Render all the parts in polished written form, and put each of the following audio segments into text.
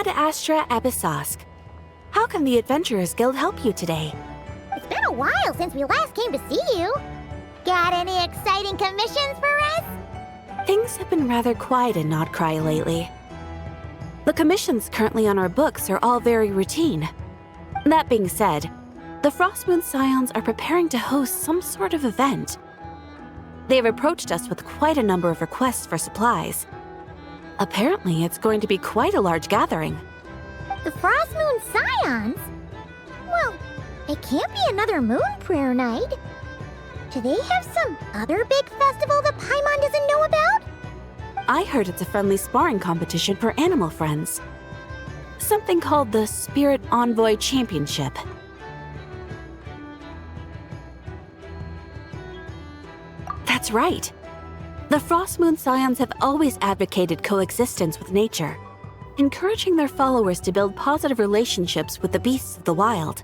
Ad Astra Abyssosk. How can the Adventurers Guild help you today? It's been a while since we last came to see you. Got any exciting commissions for us? Things have been rather quiet in Nodcry lately. The commissions currently on our books are all very routine. That being said, the Frostmoon Scions are preparing to host some sort of event. They have approached us with quite a number of requests for supplies. Apparently, it's going to be quite a large gathering. The Frostmoon Scions? Well, it can't be another Moon Prayer Night. Do they have some other big festival that Paimon doesn't know about? I heard it's a friendly sparring competition for animal friends. Something called the Spirit Envoy Championship. That's right. The Frostmoon Scions have always advocated coexistence with nature, encouraging their followers to build positive relationships with the beasts of the wild.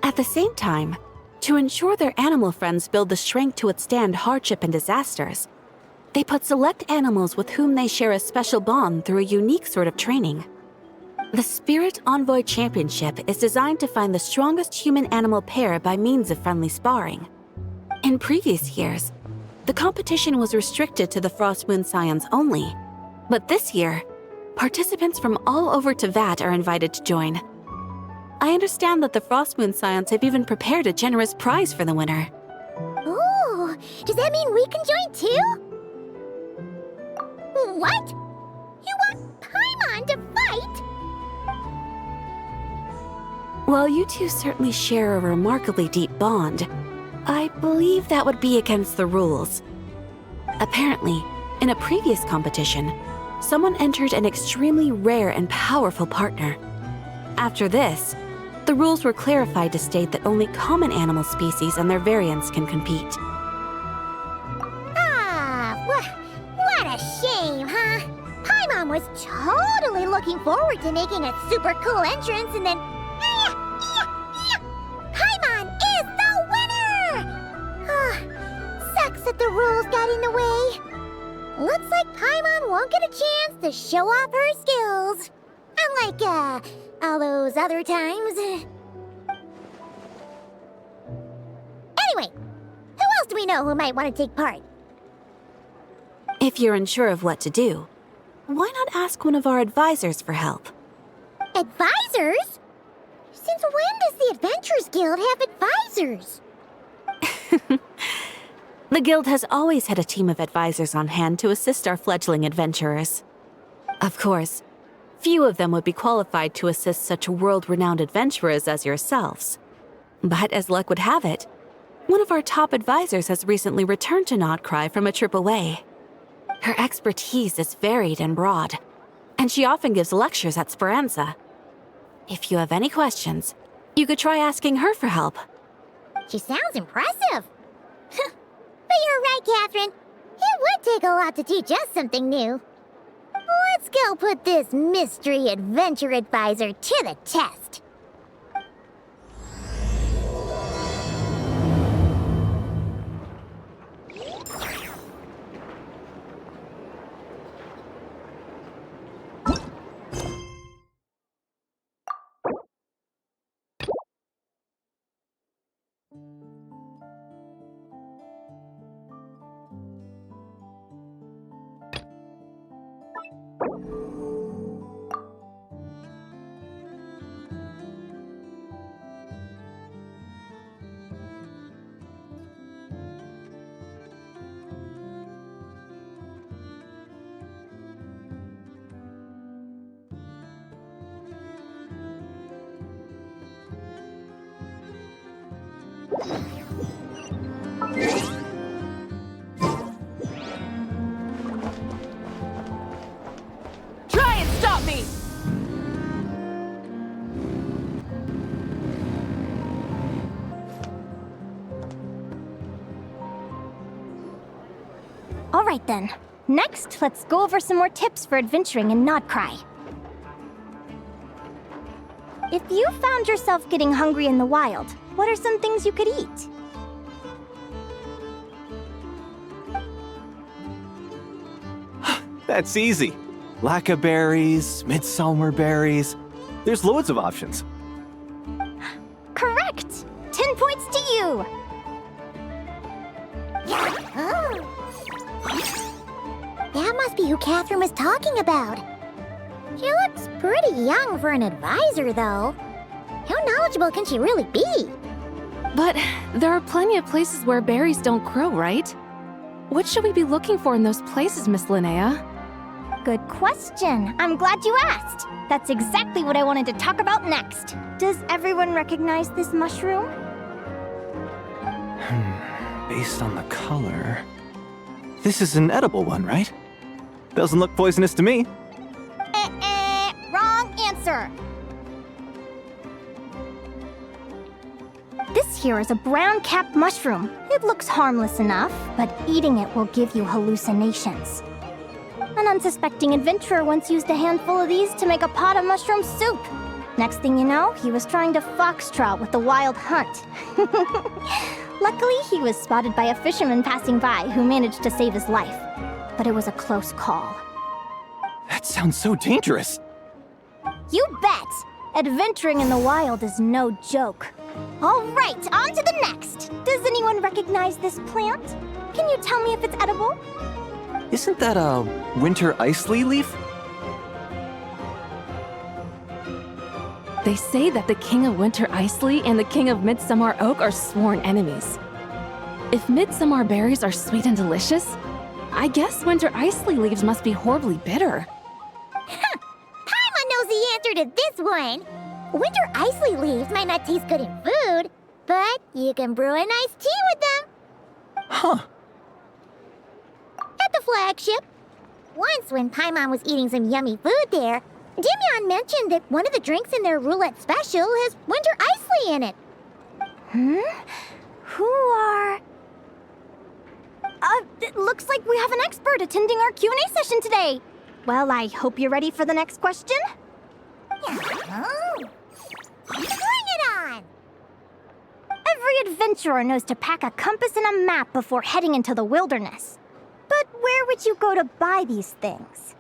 At the same time, to ensure their animal friends build the strength to withstand hardship and disasters, they put select animals with whom they share a special bond through a unique sort of training. The Spirit Envoy Championship is designed to find the strongest human-animal pair by means of friendly sparring. In previous years, the competition was restricted to the Frostmoon Scions only, but this year, participants from all over Teyvat are invited to join. I understand that the Frostmoon Scions have even prepared a generous prize for the winner. Ooh, does that mean we can join too? What? You want Paimon to fight? While you two certainly share a remarkably deep bond, I believe that would be against the rules. Apparently, in a previous competition, someone entered an extremely rare and powerful partner. After this, the rules were clarified to state that only common animal species and their variants can compete. Ah, what a shame, huh? Paimon was totally looking forward to making a super cool entrance and then... Paimon is the winner! Sucks that the rules got in the way. Looks like Paimon won't get a chance to show off her skills. Unlike, all those other times. Anyway, who else do we know who might want to take part? If you're unsure of what to do, why not ask one of our advisors for help? Advisors? Since when does the Adventurers Guild have advisors? The guild has always had a team of advisors on hand to assist our fledgling adventurers. Of course, few of them would be qualified to assist such world-renowned adventurers as yourselves. But as luck would have it, one of our top advisors has recently returned to Nodcry from a trip away. Her expertise is varied and broad, and she often gives lectures at Speranza. If you have any questions, you could try asking her for help. She sounds impressive. But you're right, Catherine. It would take a lot to teach us something new. Let's go put this mystery adventure advisor to the test. Try and stop me! All right then. Next, let's go over some more tips for adventuring in Nodcry. If you found yourself getting hungry in the wild, what are some things you could eat? That's easy. Lacca berries, midsummer berries. There's loads of options. Correct! 10 points to you! That must be who Catherine was talking about. She looks pretty young for an advisor, though. How knowledgeable can she really be? But there are plenty of places where berries don't grow, right? What should we be looking for in those places, Miss Linnea? Good question. I'm glad you asked. That's exactly what I wanted to talk about next. Does everyone recognize this mushroom? Based on the color... This is an edible one, right? Doesn't look poisonous to me. Wrong answer. This here is a brown-capped mushroom. It looks harmless enough, but eating it will give you hallucinations. An unsuspecting adventurer once used a handful of these to make a pot of mushroom soup. Next thing you know, he was trying to foxtrot with the wild hunt. Luckily, he was spotted by a fisherman passing by who managed to save his life. But it was a close call. That sounds so dangerous. You bet! Adventuring in the wild is no joke. All right, on to the next. Does anyone recognize this plant? Can you tell me if it's edible? Isn't that a winter ice leaf? They say that the King of Winter Icely and the King of Midsummer Oak are sworn enemies. If midsummer berries are sweet and delicious, I guess winter Icely leaves must be horribly bitter. Paimon knows the answer to this one. Winter Icely leaves might not taste good in food, but you can brew a nice tea with them. Huh. At the flagship. Once, when Paimon was eating some yummy food there, Dimyon mentioned that one of the drinks in their roulette special has winter Icely in it. Who are... it looks like we have an expert attending our Q&A session today. Well, I hope you're ready for the next question. Bring it on! Every adventurer knows to pack a compass and a map before heading into the wilderness. But where would you go to buy these things?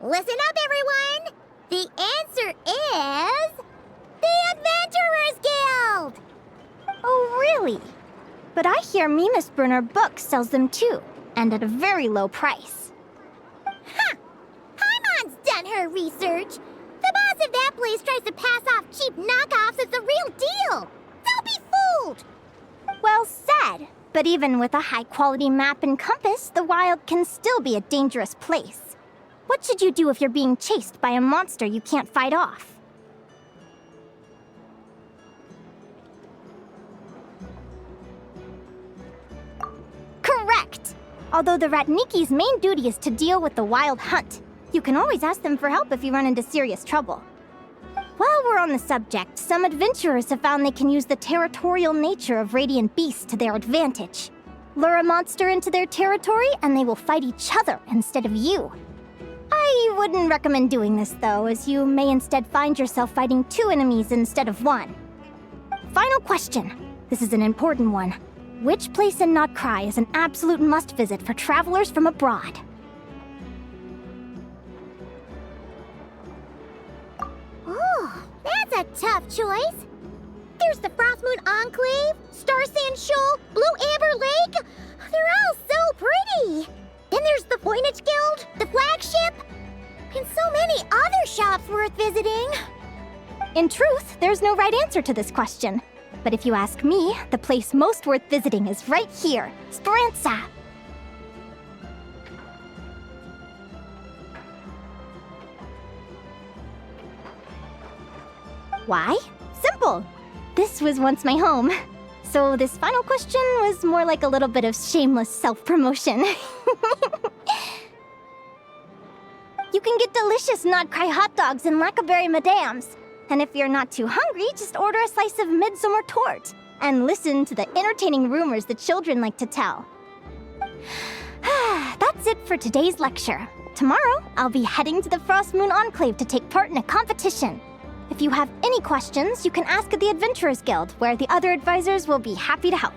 Listen up, everyone! The answer is... the Adventurers Guild! Oh, really? But I hear Mimas Brunner Books sells them too, and at a very low price. Paimon's done her research. The boss of that place tries to pass off cheap knockoffs as the real deal. Don't be fooled! Well said. But even with a high-quality map and compass, the wild can still be a dangerous place. What should you do if you're being chased by a monster you can't fight off? Correct! Although the Ratniki's main duty is to deal with the wild hunt, you can always ask them for help if you run into serious trouble. While we're on the subject, some adventurers have found they can use the territorial nature of radiant beasts to their advantage. Lure a monster into their territory and they will fight each other instead of you. I wouldn't recommend doing this though, as you may instead find yourself fighting two enemies instead of one. Final question. This is an important one. Which place in Notcry is an absolute must-visit for travelers from abroad? Oh, that's a tough choice. There's the Frostmoon Enclave, Starsand Shoal, Blue Amber Lake. They're all so pretty. Then there's the Voynich Guild, the flagship, and so many other shops worth visiting. In truth, there's no right answer to this question. But if you ask me, the place most worth visiting is right here, Speranza. Why? Simple. This was once my home. So this final question was more like a little bit of shameless self-promotion. You can get delicious Notcry hot dogs and Lackaberry Madams. And if you're not too hungry, just order a slice of midsummer tort. And listen to the entertaining rumors the children like to tell. That's it for today's lecture. Tomorrow, I'll be heading to the Frostmoon Enclave to take part in a competition. If you have any questions, you can ask at the Adventurers Guild, where the other advisors will be happy to help.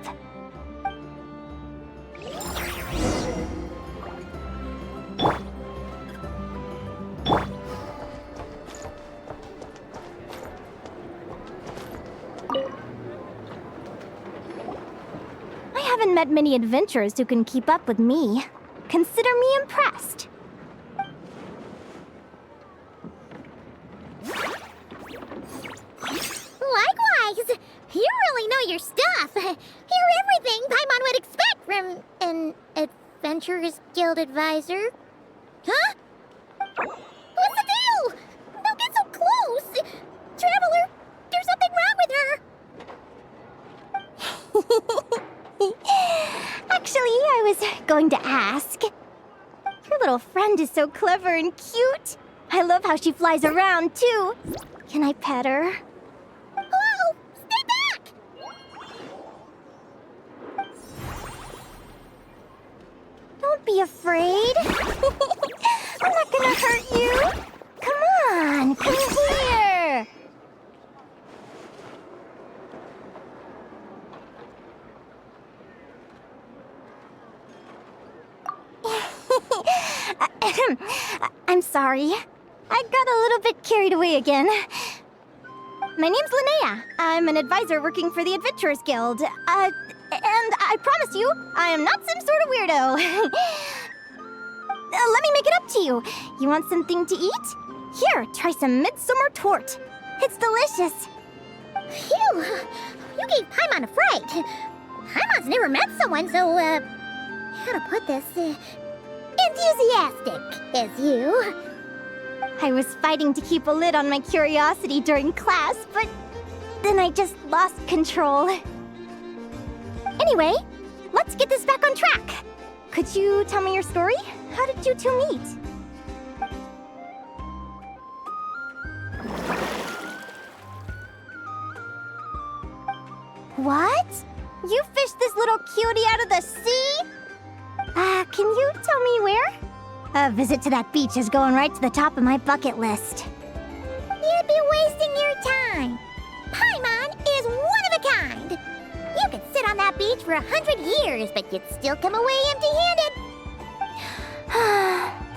met many adventurers who can keep up with me. Consider me impressed. Likewise! You really know your stuff! You're everything Paimon would expect from an Adventurers Guild advisor. Huh? What's the deal? Don't get so close! Traveler, there's something wrong with her! Actually, I was going to ask. Your little friend is so clever and cute. I love how she flies around, too. Can I pet her? Whoa! Stay back! Don't be afraid. I'm not gonna hurt you. Come on, come here. I'm sorry. I got a little bit carried away again. My name's Linnea. I'm an advisor working for the Adventurers Guild. And I promise you, I am not some sort of weirdo. Let me make it up to you. You want something to eat? Here, try some midsummer tort. It's delicious. Phew! You gave Paimon a fright. Paimon's never met someone so, how to put this, enthusiastic as you. I was fighting to keep a lid on my curiosity during class, but then I just lost control. Anyway, let's get this back on track. Could you tell me your story? How did you two meet? What? You fished this little cutie out of the sea? Can you tell me where? A visit to that beach is going right to the top of my bucket list. You'd be wasting your time. Paimon is one of a kind. You could sit on that beach for 100 years, but you'd still come away empty-handed.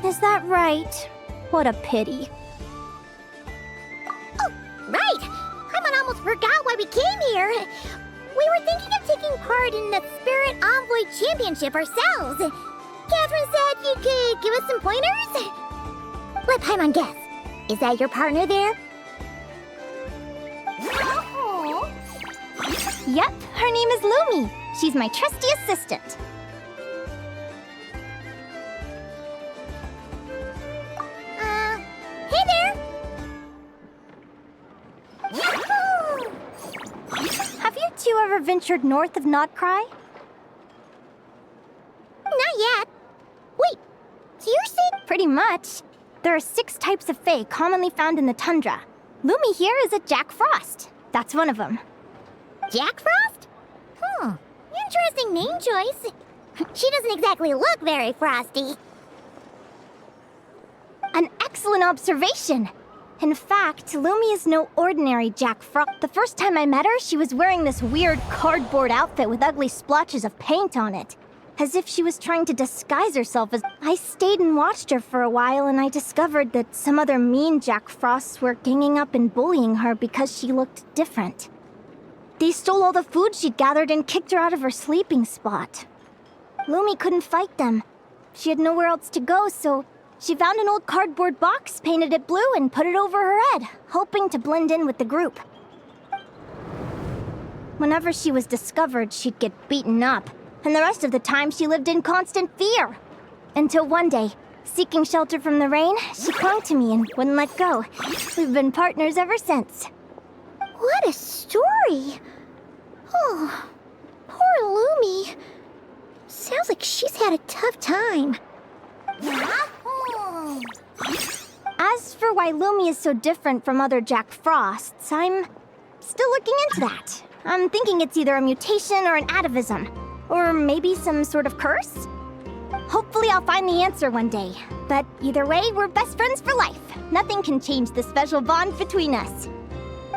Is that right? What a pity. Oh, right! Paimon almost forgot why we came here. We were thinking of taking part in the Spirit Envoy Championship ourselves. Catherine said you could give us some pointers? Let Paimon guess. Is that your partner there? Yep, her name is Lumi. She's my trusty assistant. Hey there! Have you two ever ventured north of Nodcry? Not yet. Wait, so you're saying... Pretty much. There are 6 types of fae commonly found in the tundra. Lumi here is a Jack Frost. That's one of them. Jack Frost? Interesting name choice. She doesn't exactly look very frosty. An excellent observation. In fact, Lumi is no ordinary Jack Frost. The first time I met her, she was wearing this weird cardboard outfit with ugly splotches of paint on it. As if she was trying to disguise herself as... I stayed and watched her for a while, and I discovered that some other mean Jack Frosts were ganging up and bullying her because she looked different. They stole all the food she'd gathered and kicked her out of her sleeping spot. Lumi couldn't fight them. She had nowhere else to go, so she found an old cardboard box, painted it blue, and put it over her head, hoping to blend in with the group. Whenever she was discovered, she'd get beaten up, and the rest of the time she lived in constant fear. Until one day, seeking shelter from the rain, she clung to me and wouldn't let go. We've been partners ever since. What a story! Oh, poor Lumi. Sounds like she's had a tough time. As for why Lumi is so different from other Jack Frosts, I'm still looking into that. I'm thinking it's either a mutation or an atavism. Or maybe some sort of curse? Hopefully I'll find the answer one day. But either way, we're best friends for life. Nothing can change the special bond between us.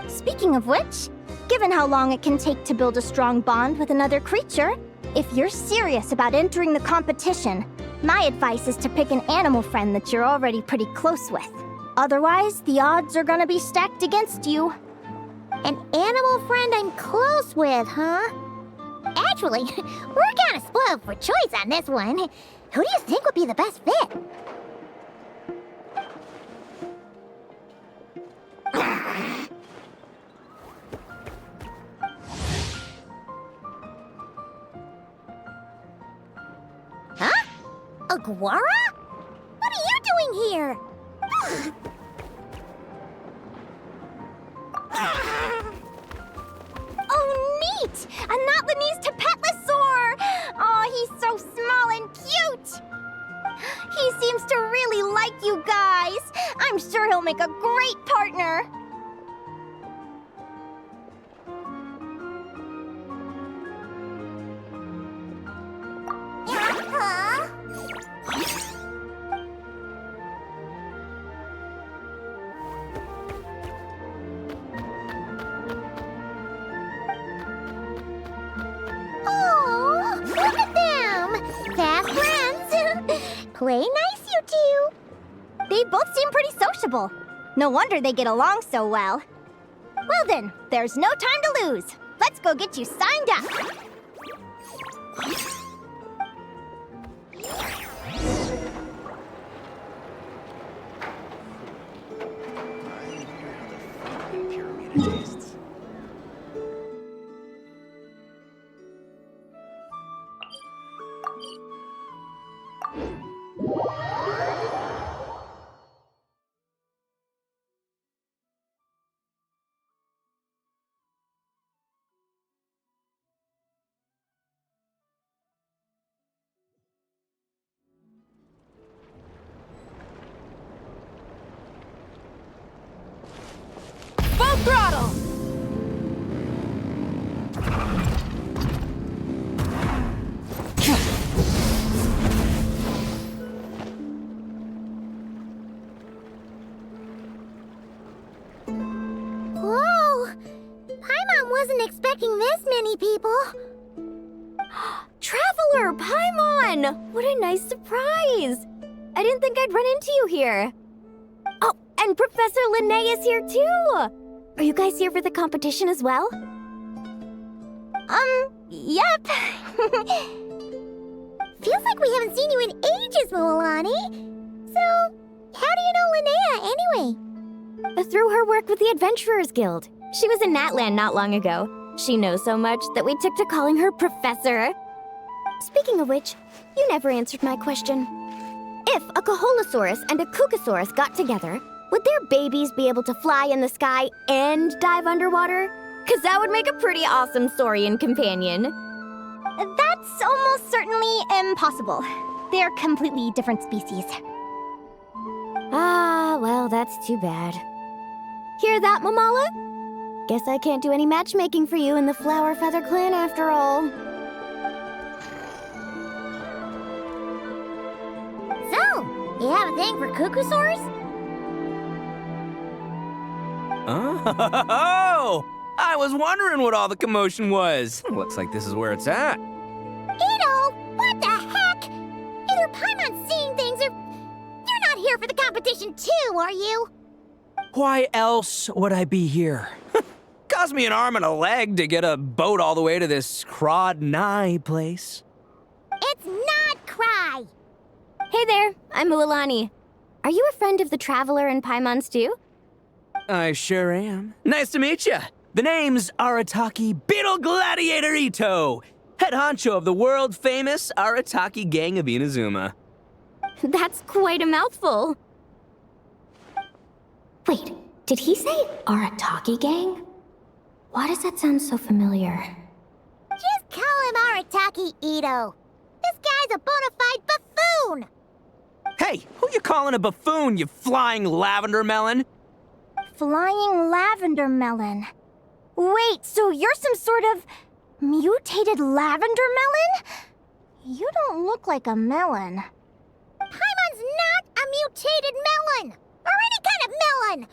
Speaking of which, given how long it can take to build a strong bond with another creature, if you're serious about entering the competition, my advice is to pick an animal friend that you're already pretty close with. Otherwise, the odds are gonna be stacked against you. An animal friend I'm close with, huh? Actually, we're kind of spoiled for choice on this one. Who do you think would be the best fit? Huh? Aguara? What are you doing here? Oh, neat! A Notlanese Tapetlosaur! Oh, he's so small and cute! He seems to really like you guys. I'm sure he'll make a great partner. Huh? Oh, look at them! Fast friends! Play nice, you two! They both seem pretty sociable. No wonder they get along so well. Well then, there's no time to lose. Let's go get you signed up. Full throttle! Whoa! Paimon wasn't expecting this many people. Traveler, Paimon! What a nice surprise! I didn't think I'd run into you here. Oh, and Professor Linnea is here too! Are you guys here for the competition as well? Yep. Feels like we haven't seen you in ages, Mualani. So, how do you know Linnea anyway? Through her work with the Adventurers Guild. She was in Natland not long ago. She knows so much that we took to calling her Professor. Speaking of which, you never answered my question. If a Caholosaurus and a Kookasaurus got together, would their babies be able to fly in the sky and dive underwater? 'Cause that would make a pretty awesome Saurian companion. That's almost certainly impossible. They're completely different species. Ah, well, that's too bad. Hear that, Mamala? Guess I can't do any matchmaking for you in the Flower Feather Clan after all. So, you have a thing for Kookasaurs? Oh! I was wondering what all the commotion was. Looks like this is where it's at. Ito, what the heck? Either Paimon's seeing things or you're not here for the competition too, are you? Why else would I be here? Cost me an arm and a leg to get a boat all the way to this Crod Nye place. It's not Cry. Hey there, I'm Mualani. Are you a friend of the Traveler and Paimon's too? I sure am. Nice to meet you. The name's Arataki Beetle Gladiator Ito, head honcho of the world-famous Arataki Gang of Inazuma. That's quite a mouthful. Wait, did he say Arataki Gang? Why does that sound so familiar? Just call him Arataki Ito. This guy's a bona fide buffoon. Hey, who you calling a buffoon, you flying lavender melon? Flying lavender melon. Wait, so you're some sort of mutated lavender melon? You don't look like a melon. Paimon's not a mutated melon, or any kind of melon.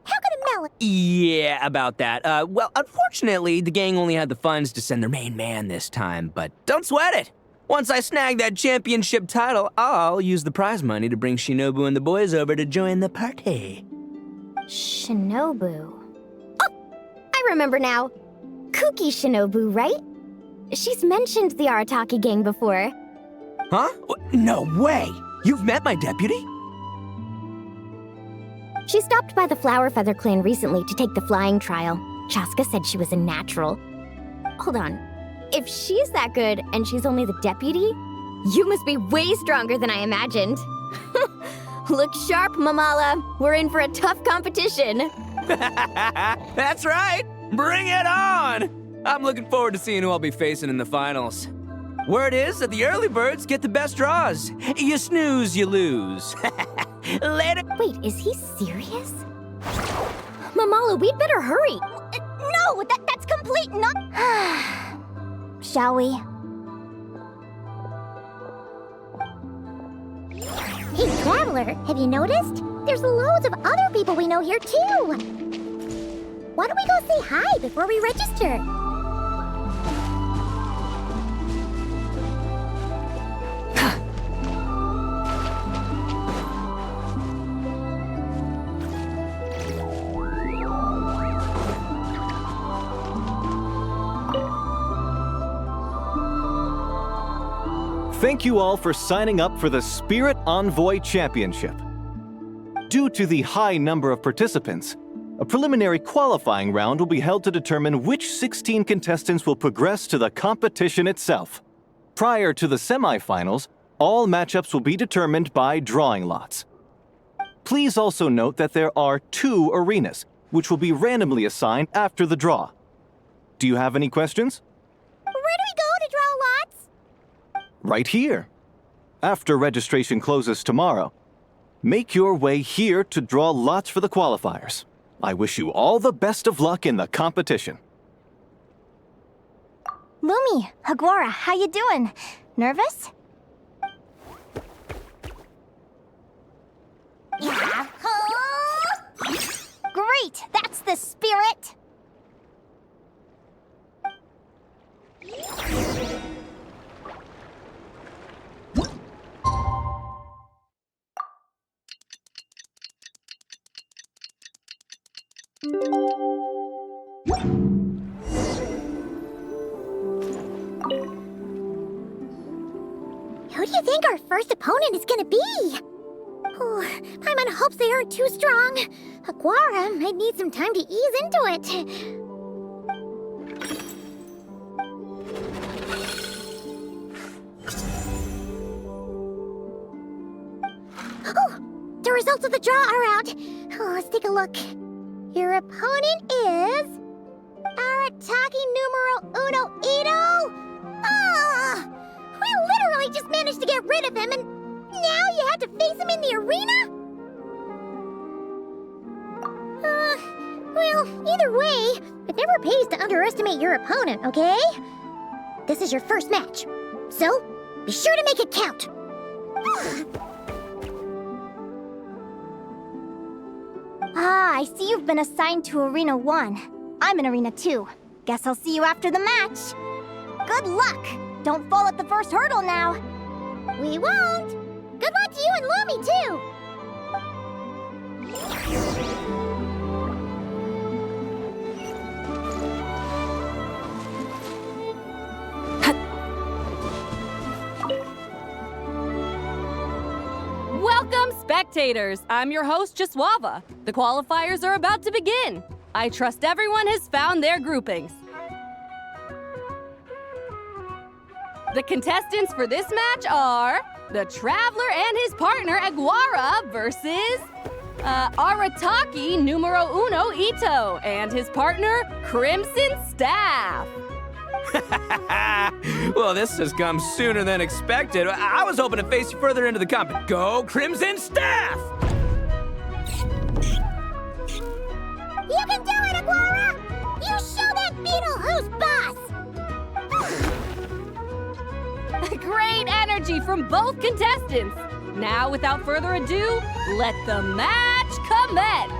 How could a melon? Yeah, about that. Well, unfortunately, the gang only had the funds to send their main man this time, but don't sweat it. Once I snag that championship title, I'll use the prize money to bring Shinobu and the boys over to join the party. Shinobu. Oh, I remember now. Kooky Shinobu, right? She's mentioned the Arataki gang before. Huh? No way! You've met my deputy? She stopped by the Flower Feather clan recently to take the flying trial. Chaska said she was a natural. Hold on. If she's that good and she's only the deputy, you must be way stronger than I imagined. Look sharp, Mamala. We're in for a tough competition. That's right! Bring it on! I'm looking forward to seeing who I'll be facing in the finals. Word is that the early birds get the best draws. You snooze, you lose. Later. Wait, is he serious? Mamala, we'd better hurry. No, that's complete not. Shall we? Hey, Traveler, have you noticed? There's loads of other people we know here, too. Why don't we go say hi before we register? Thank you all for signing up for the Spirit Envoy Championship. Due to the high number of participants, a preliminary qualifying round will be held to determine which 16 contestants will progress to the competition itself. Prior to the semifinals, all matchups will be determined by drawing lots. Please also note that there are 2 arenas, which will be randomly assigned after the draw. Do you have any questions? Where do we go to draw lots? Right here. After registration closes tomorrow, make your way here to draw lots for the qualifiers. I wish you all the best of luck in the competition. Lumi, Haguara, how you doing? Nervous? Yeah. Great, that's the spirit! Who do you think our first opponent is gonna be? Oh, Paimon hopes they aren't too strong. Aguara might need some time to ease into it. Oh, the results of the draw are out. Oh, let's take a look. Your opponent is Arataki numero uno Ito. Ah, we literally just managed to get rid of him, and now you have to face him in the arena? Well, either way, it never pays to underestimate your opponent, okay? This is your first match, so be sure to make it count. Ah, I see you've been assigned to Arena 1. I'm in Arena 2. Guess I'll see you after the match. Good luck! Don't fall at the first hurdle now. We won't. Good luck to you and Lumi, too. Welcome, spectators! I'm your host, Jaswava. The qualifiers are about to begin. I trust everyone has found their groupings. The contestants for this match are the Traveler and his partner, Aguara, versus Arataki numero uno Ito and his partner, Crimson Staff. Well, this has come sooner than expected. I was hoping to face you further into the comp. Go, Crimson Staff! You can do it, Aguara! You show that beetle who's boss! Great energy from both contestants. Now, without further ado, let the match commence.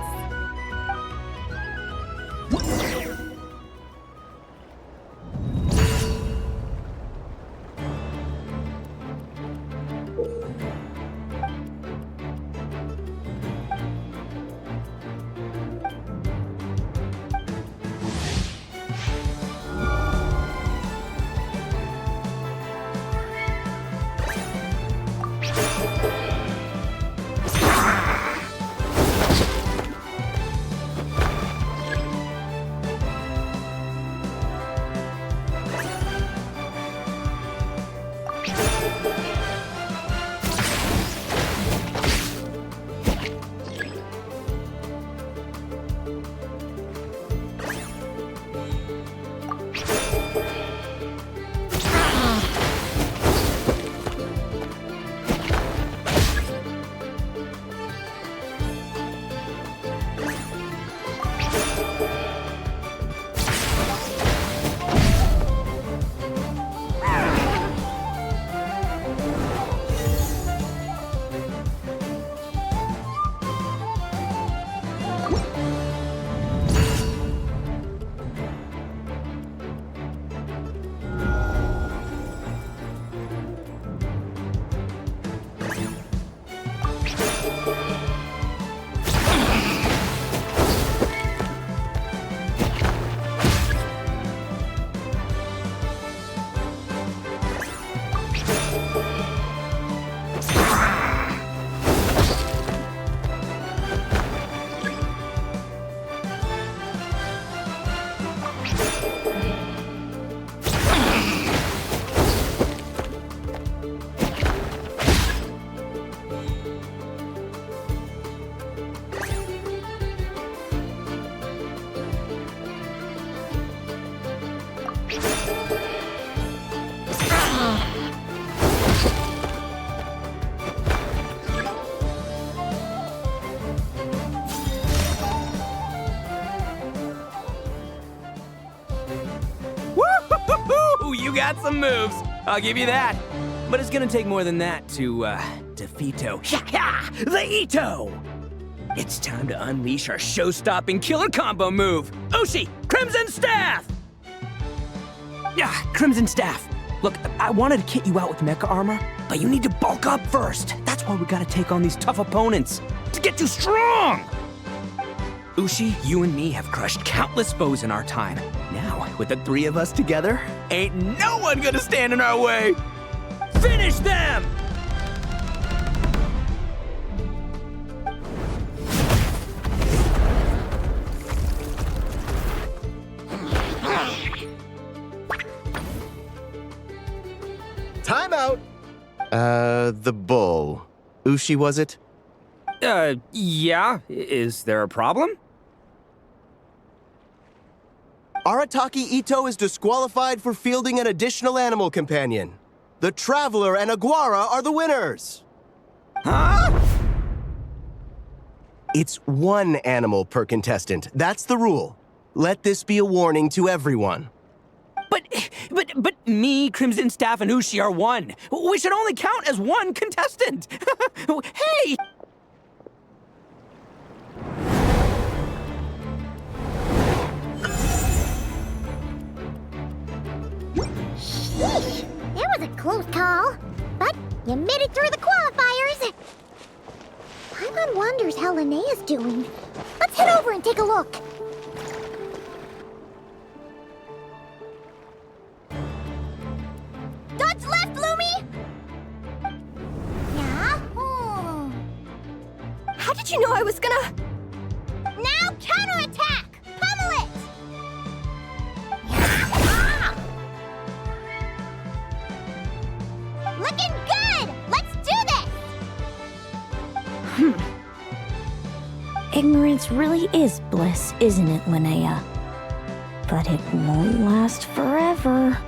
got some moves, I'll give you that. But it's gonna take more than that to, defeat the Ito! It's time to unleash our show-stopping killer combo move! Ushi, Crimson Staff! Yeah, Crimson Staff. Look, I wanted to kit you out with mecha armor, but you need to bulk up first. That's why we gotta take on these tough opponents, to get you strong! Ushi, you and me have crushed countless foes in our time. Now, with the three of us together, ain't no one gonna stand in our way! Finish them! Time out! The bull. Ushi, was it? Yeah. Is there a problem? Arataki Ito is disqualified for fielding an additional animal companion. The Traveler and Aguara are the winners! Huh? It's one animal per contestant. That's the rule. Let this be a warning to everyone. But me, Crimson Staff, and Ushi are one. We should only count as one contestant. Hey! Sheesh, that was a close call. But you made it through the qualifiers. Paimon wonders how Linnea's doing. Let's head over and take a look. Dodge left, Lumi! Yeah? How did you know I was gonna... Now counterattack! Pummel it! Yeah. Looking good! Let's do this! Ignorance really is bliss, isn't it, Linnea? But it won't last forever.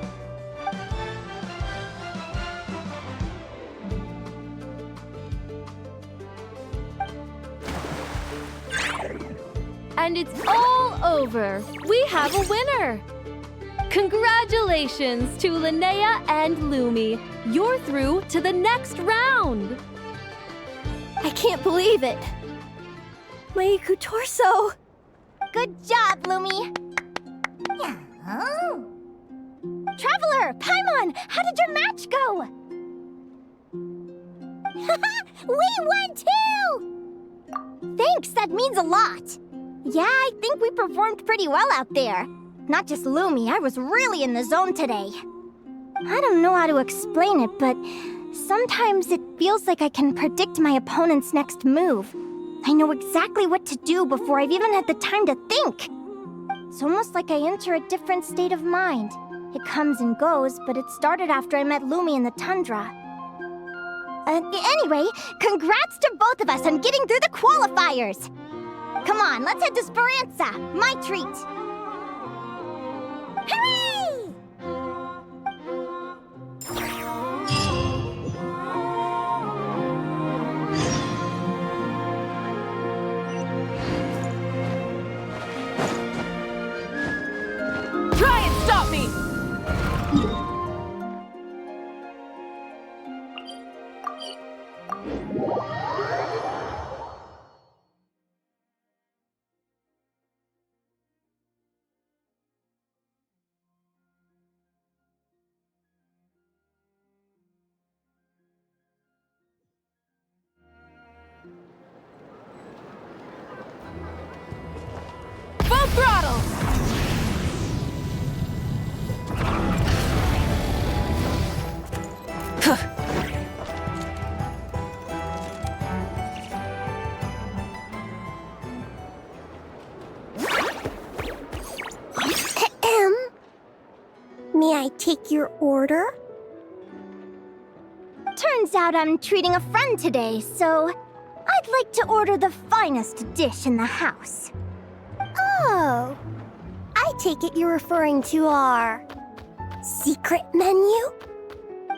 And it's all over. We have a winner. Congratulations to Linnea and Lumi. You're through to the next round. I can't believe it. My Iku torso. Good job, Lumi! Yeah. Oh. Traveler, Paimon, how did your match go? We won too! Thanks, that means a lot. Yeah, I think we performed pretty well out there. Not just Lumi, I was really in the zone today. I don't know how to explain it, but sometimes it feels like I can predict my opponent's next move. I know exactly what to do before I've even had the time to think. It's almost like I enter a different state of mind. It comes and goes, but it started after I met Lumi in the tundra. Anyway, congrats to both of us on getting through the qualifiers! Come on, let's head to Speranza, my treat! Hooray! Try and stop me! Full throttle! May I take your order? Turns out I'm treating a friend today, so I'd like to order the finest dish in the house. Oh, I take it you're referring to our secret menu?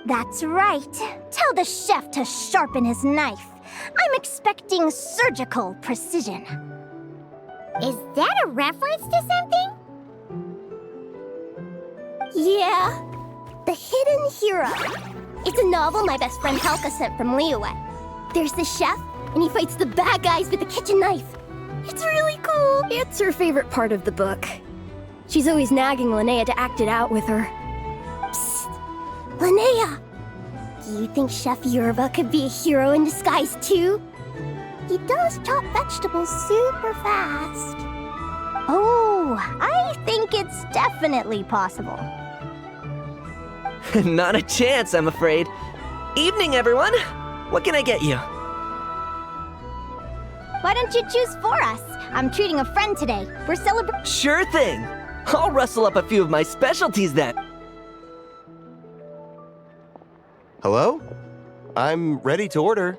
That's right. Tell the chef to sharpen his knife. I'm expecting surgical precision. Is that a reference to something? Yeah. The Hidden Hero. It's a novel my best friend Helka sent from Linnea. There's the chef, and he fights the bad guys with a kitchen knife. It's really cool. It's her favorite part of the book. She's always nagging Linnea to act it out with her. Psst! Linnea! Do you think Chef Yerva could be a hero in disguise too? He does chop vegetables super fast. Oh, I think it's definitely possible. Not a chance, I'm afraid. Evening, everyone. What can I get you? Why don't you choose for us? I'm treating a friend today. We're celebrating. Sure thing. I'll rustle up a few of my specialties then. Hello? I'm ready to order.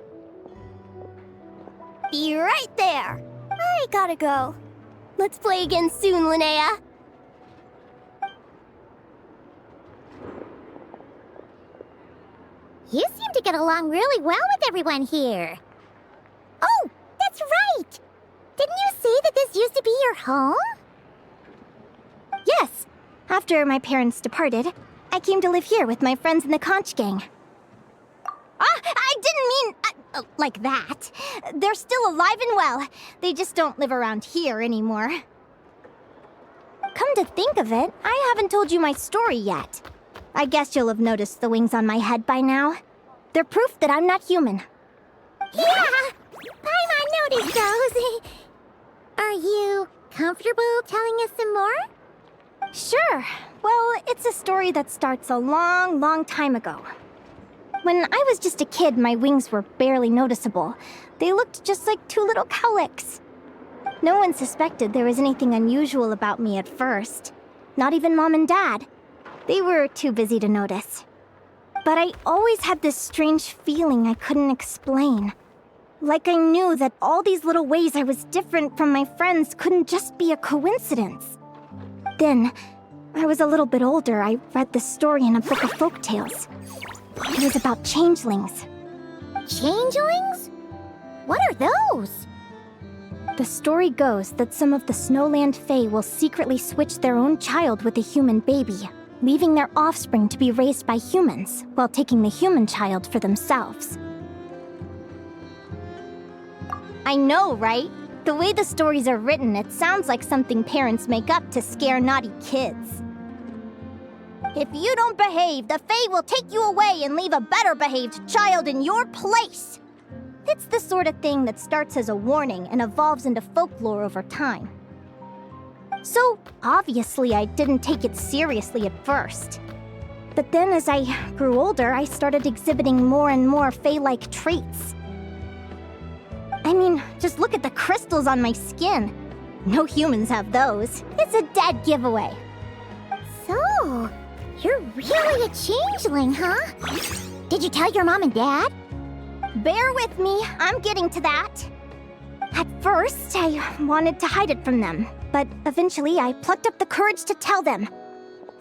Be right there. I gotta go. Let's play again soon, Linnea. You seem to get along really well with everyone here. Oh, that's right! Didn't you say that this used to be your home? Yes. After my parents departed, I came to live here with my friends in the conch gang. I didn't mean like that. They're still alive and well. They just don't live around here anymore. Come to think of it, I haven't told you my story yet. I guess you'll have noticed the wings on my head by now. They're proof that I'm not human. Yeah! I noticed those. Are you comfortable telling us some more? Sure. Well, it's a story that starts a long, long time ago. When I was just a kid, my wings were barely noticeable. They looked just like two little cowlicks. No one suspected there was anything unusual about me at first. Not even Mom and Dad. They were too busy to notice. But I always had this strange feeling I couldn't explain. Like I knew that all these little ways I was different from my friends couldn't just be a coincidence. Then, I was a little bit older, I read this story in a book of folktales. It was about changelings. Changelings? What are those? The story goes that some of the Snowland Fae will secretly switch their own child with a human baby, leaving their offspring to be raised by humans, while taking the human child for themselves. I know, right? The way the stories are written, it sounds like something parents make up to scare naughty kids. If you don't behave, the Fae will take you away and leave a better-behaved child in your place. It's the sort of thing that starts as a warning and evolves into folklore over time. So, obviously, I didn't take it seriously at first. But then as I grew older, I started exhibiting more and more Fae-like traits. I mean, just look at the crystals on my skin. No humans have those. It's a dead giveaway. So, you're really a changeling, huh? Did you tell your mom and dad? Bear with me, I'm getting to that. At first, I wanted to hide it from them, but eventually I plucked up the courage to tell them.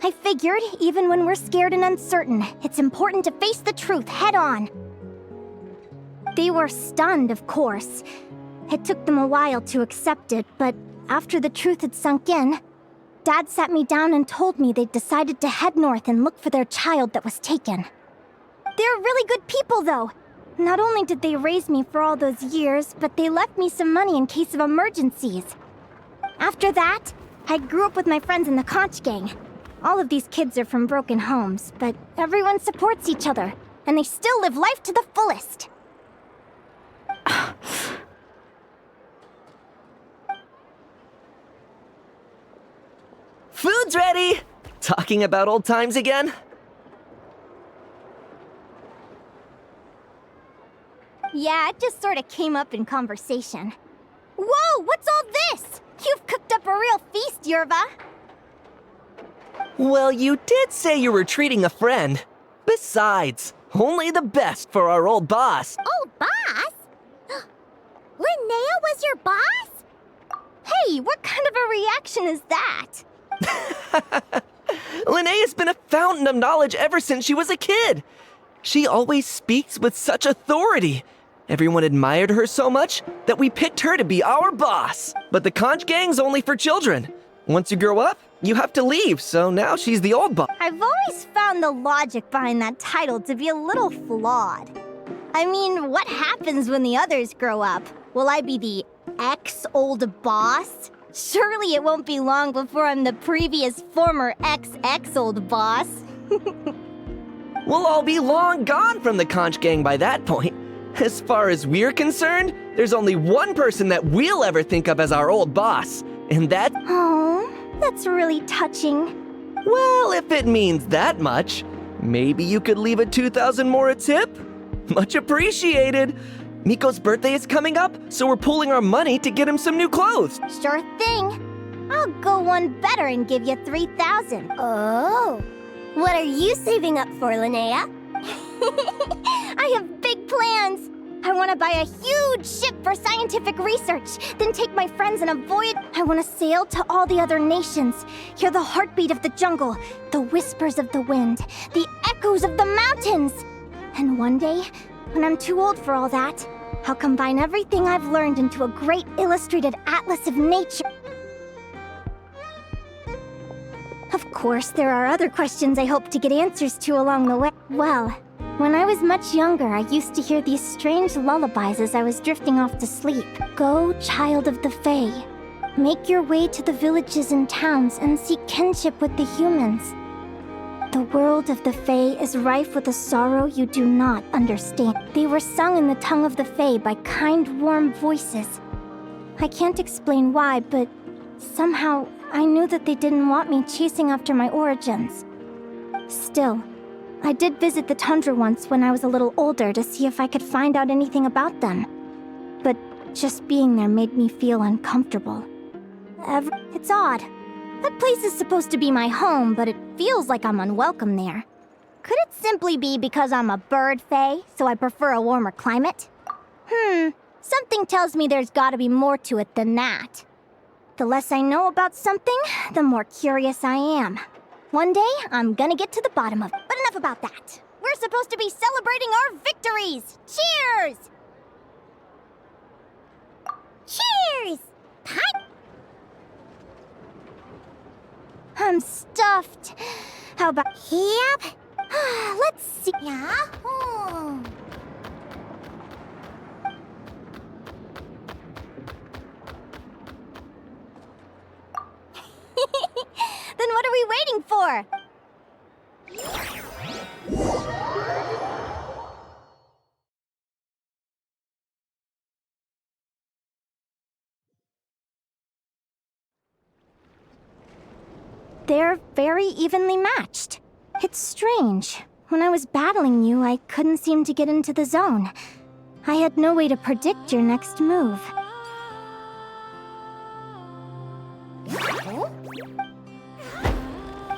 I figured, even when we're scared and uncertain, it's important to face the truth head on. They were stunned, of course. It took them a while to accept it, but after the truth had sunk in, Dad sat me down and told me they'd decided to head north and look for their child that was taken. They're really good people, though. Not only did they raise me for all those years, but they left me some money in case of emergencies. After that, I grew up with my friends in the conch gang. All of these kids are from broken homes, but everyone supports each other, and they still live life to the fullest. Food's ready! Talking about old times again? Yeah, it just sort of came up in conversation. Whoa, what's all this? You've cooked up a real feast, Yerva. Well, you did say you were treating a friend. Besides, only the best for our old boss. Old boss? Linnea was your boss? Hey, what kind of a reaction is that? Linnea's been a fountain of knowledge ever since she was a kid. She always speaks with such authority. Everyone admired her so much that we picked her to be our boss. But the conch gang's only for children. Once you grow up, you have to leave, so now she's the old boss. I've always found the logic behind that title to be a little flawed. I mean, what happens when the others grow up? Will I be the ex-old boss? Surely it won't be long before I'm the previous former ex-old boss. We'll all be long gone from the Conch Gang by that point. As far as we're concerned, there's only one person that we'll ever think of as our old boss, and that... Oh, that's really touching. Well, if it means that much, maybe you could leave a 2,000 more a tip? Much appreciated. Miko's birthday is coming up, so we're pooling our money to get him some new clothes. Sure thing. I'll go one better and give you 3,000. Oh. What are you saving up for, Linnea? I have big plans. I want to buy a huge ship for scientific research, then take my friends on a voyage. I want to sail to all the other nations, hear the heartbeat of the jungle, the whispers of the wind, the echoes of the mountains. And one day, when I'm too old for all that, I'll combine everything I've learned into a great illustrated atlas of nature. Of course, there are other questions I hope to get answers to along the way. Well, when I was much younger, I used to hear these strange lullabies as I was drifting off to sleep. Go, child of the Fae. Make your way to the villages and towns and seek kinship with the humans. The world of the Fae is rife with a sorrow you do not understand. They were sung in the tongue of the Fae by kind, warm voices. I can't explain why, but somehow I knew that they didn't want me chasing after my origins. Still, I did visit the tundra once when I was a little older to see if I could find out anything about them. But just being there made me feel uncomfortable. It's odd. That place is supposed to be my home, but it feels like I'm unwelcome there. Could it simply be because I'm a bird fae, so I prefer a warmer climate? Something tells me there's gotta be more to it than that. The less I know about something, the more curious I am. One day, I'm gonna get to the bottom of it. But enough about that. We're supposed to be celebrating our victories! Cheers! Cheers! Hi. I'm stuffed. How about... Yep. Let's see... Yahoo! Then what are we waiting for? They're very evenly matched. It's strange. When I was battling you, I couldn't seem to get into the zone. I had no way to predict your next move.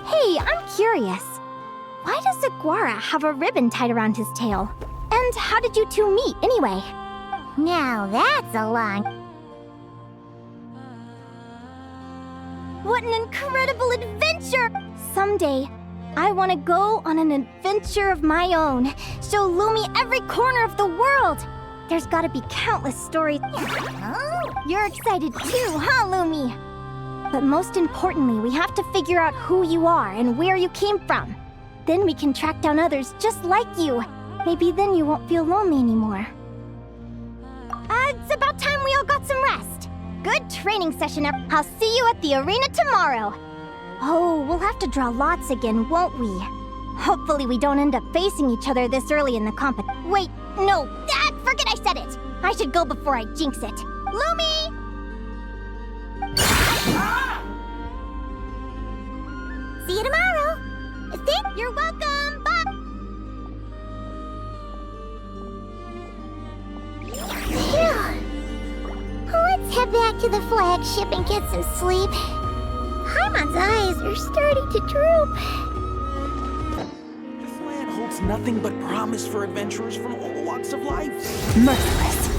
Hey, I'm curious. Why does Aguara have a ribbon tied around his tail? And how did you two meet, anyway? Now that's a long... What an incredible adventure! Someday, I want to go on an adventure of my own. Show Lumi every corner of the world. There's gotta be countless stories. You're excited too, huh, Lumi? But most importantly, we have to figure out who you are and where you came from. Then we can track down others just like you. Maybe then you won't feel lonely anymore. It's about time we all got some rest. Good training session. I'll see you at the arena tomorrow. Oh, we'll have to draw lots again, won't we? Hopefully we don't end up facing each other this early in the competition. Wait, no, forget I said it. I should go before I jinx it. Lumi! See you tomorrow. You're welcome. Bye. Let's head back to the flagship and get some sleep. Haimon's eyes are starting to droop. This land holds nothing but promise for adventurers from all walks of life. Merciless.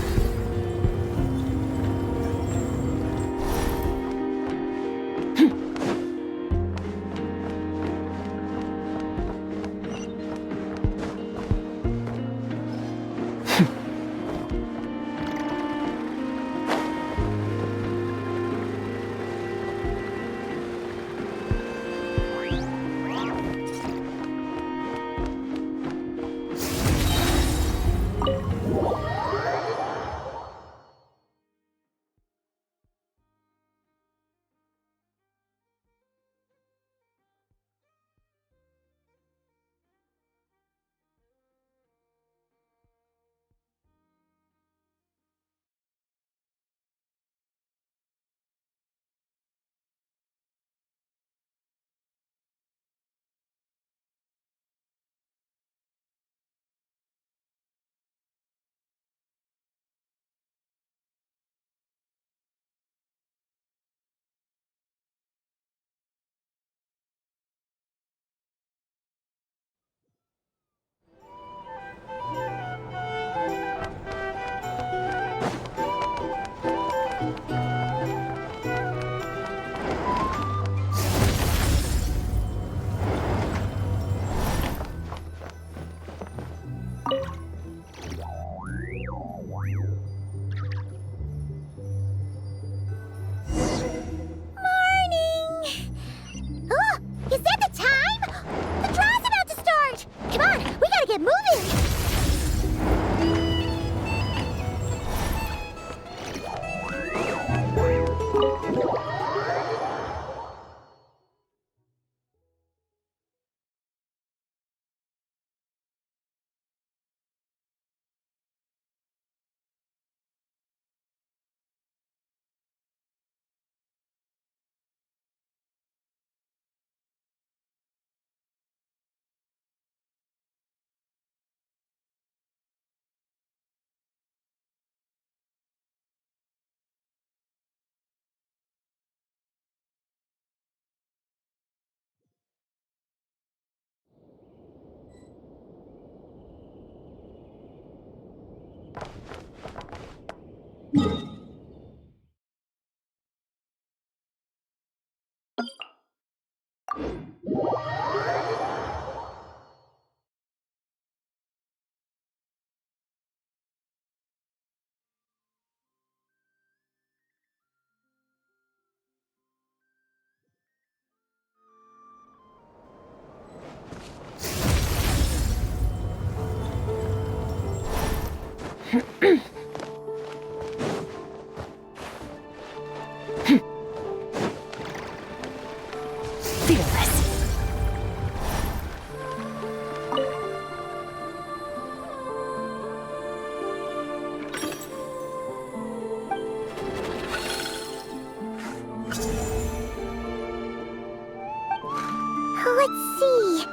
Let's see.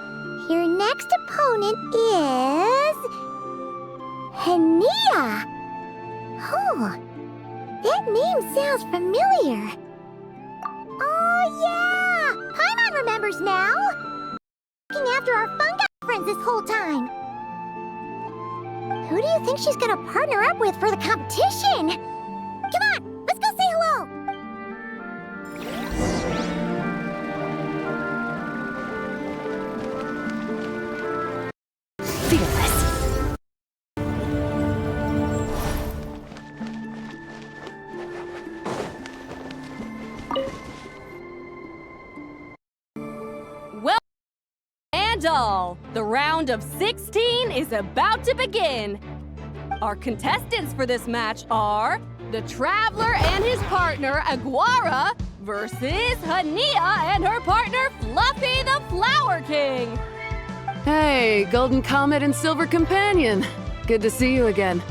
Your next opponent is... Linnea. Oh, that name sounds familiar. Oh, yeah! Paimon remembers now! Looking after our fungi friends this whole time. Who do you think she's gonna partner up with for the competition? Come on, let's go say hello! And all, the round of 16 is about to begin. Our contestants for this match are the Traveler and his partner, Aguara, versus Linnea and her partner, Fluffy the Flower King. Hey, Golden Comet and Silver Companion. Good to see you again.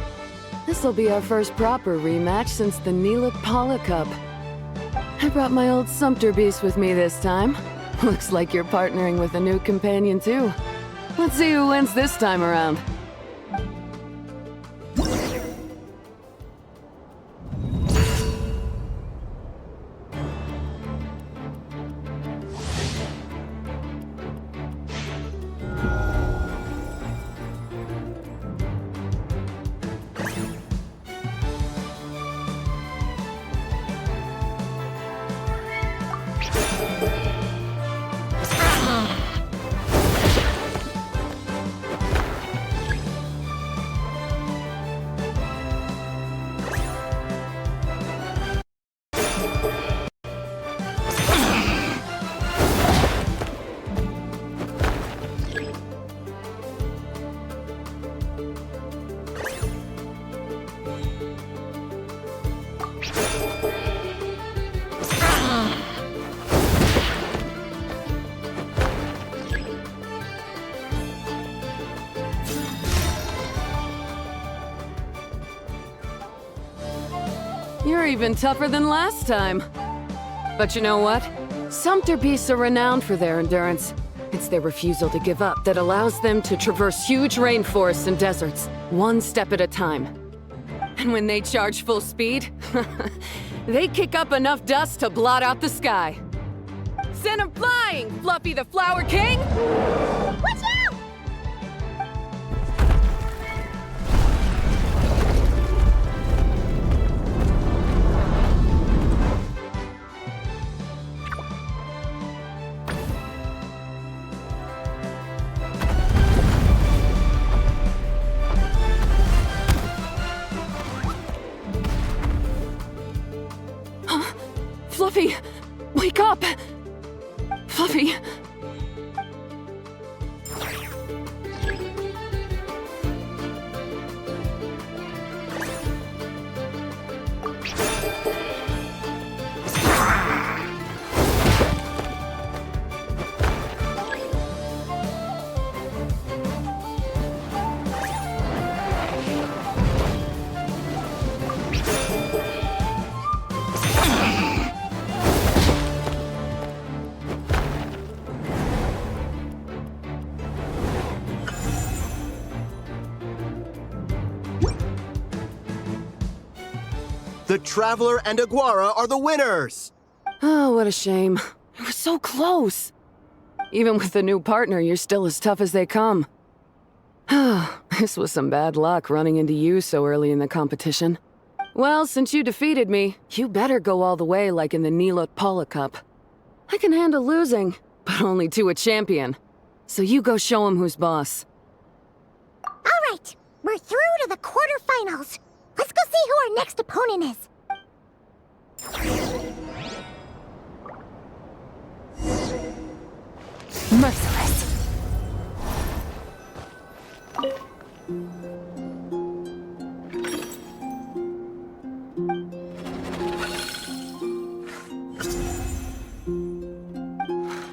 This'll be our first proper rematch since the Neela Paula Cup. I brought my old Sumpter Beast with me this time. Looks like you're partnering with a new companion, too. Let's see who wins this time around. You're even tougher than last time. But you know what? Sumpter beasts are renowned for their endurance. It's their refusal to give up that allows them to traverse huge rainforests and deserts, one step at a time. And when they charge full speed, they kick up enough dust to blot out the sky. Send 'em flying, Fluffy the Flower King! Watch out! Fluffy! Wake up! Fluffy! The Traveler and Aguara are the winners! Oh, what a shame. It was so close. Even with the new partner, you're still as tough as they come. This was some bad luck running into you so early in the competition. Well, since you defeated me, you better go all the way like in the Neela Paula Cup. I can handle losing, but only to a champion. So you go show him who's boss. All right, we're through to the quarterfinals. Let's go see who our next opponent is. Merciless.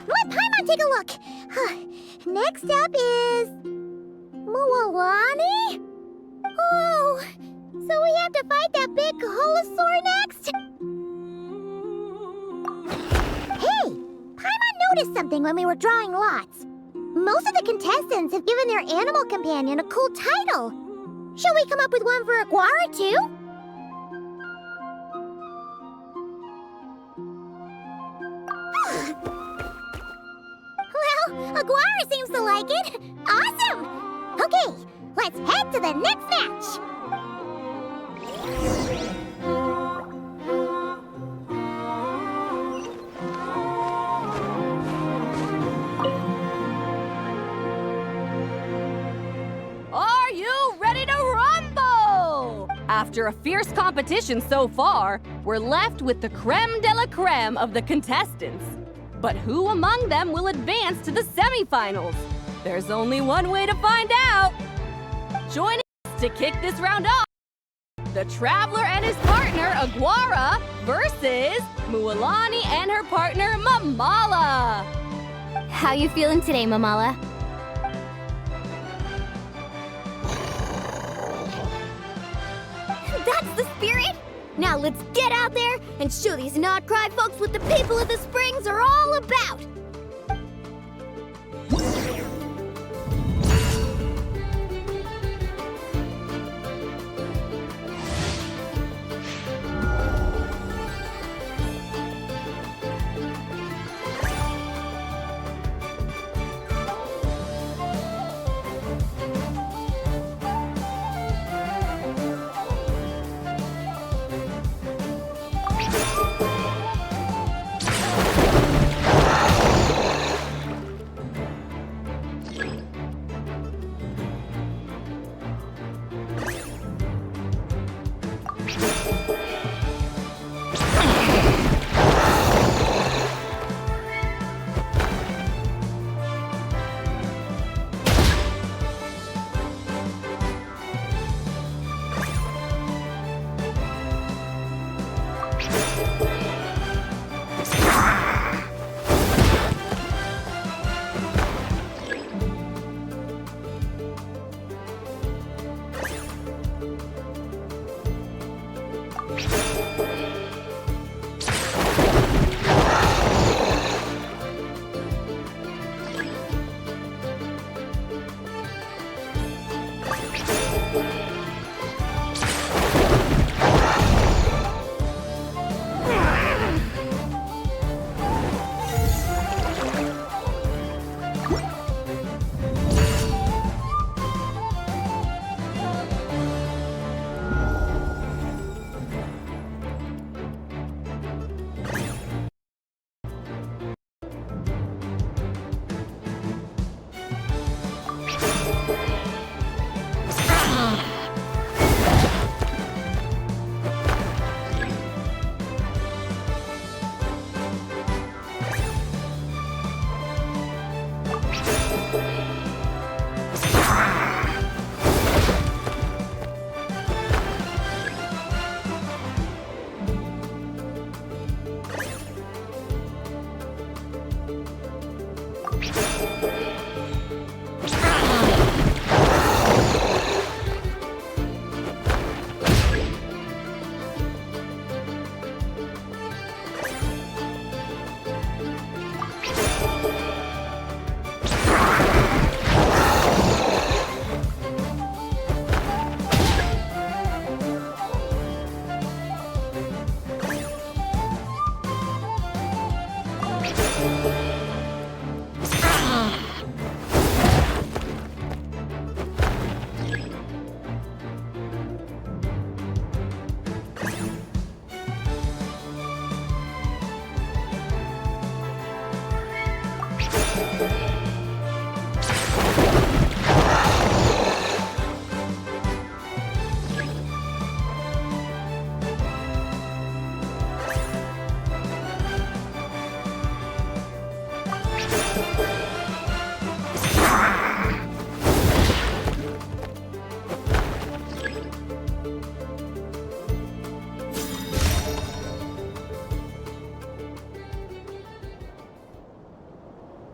Let Paimon take a look. Next up is... Mualani? Oh, so we have to fight that big Holosaur next? Hey, Paimon noticed something when we were drawing lots. Most of the contestants have given their animal companion a cool title. Shall we come up with one for Aguara, too? Well, Aguara seems to like it. Awesome! Okay, let's head to the next match. Are you ready to rumble? After a fierce competition so far, we're left with the creme de la creme of the contestants. But who among them will advance to the semifinals? There's only one way to find out. Joining us to kick this round off, the Traveler and his partner, Aguara, versus Mualani and her partner, Mamala. How you feeling today, Mamala? That's the spirit! Now let's get out there and show these not-cry folks what the people of the Springs are all about!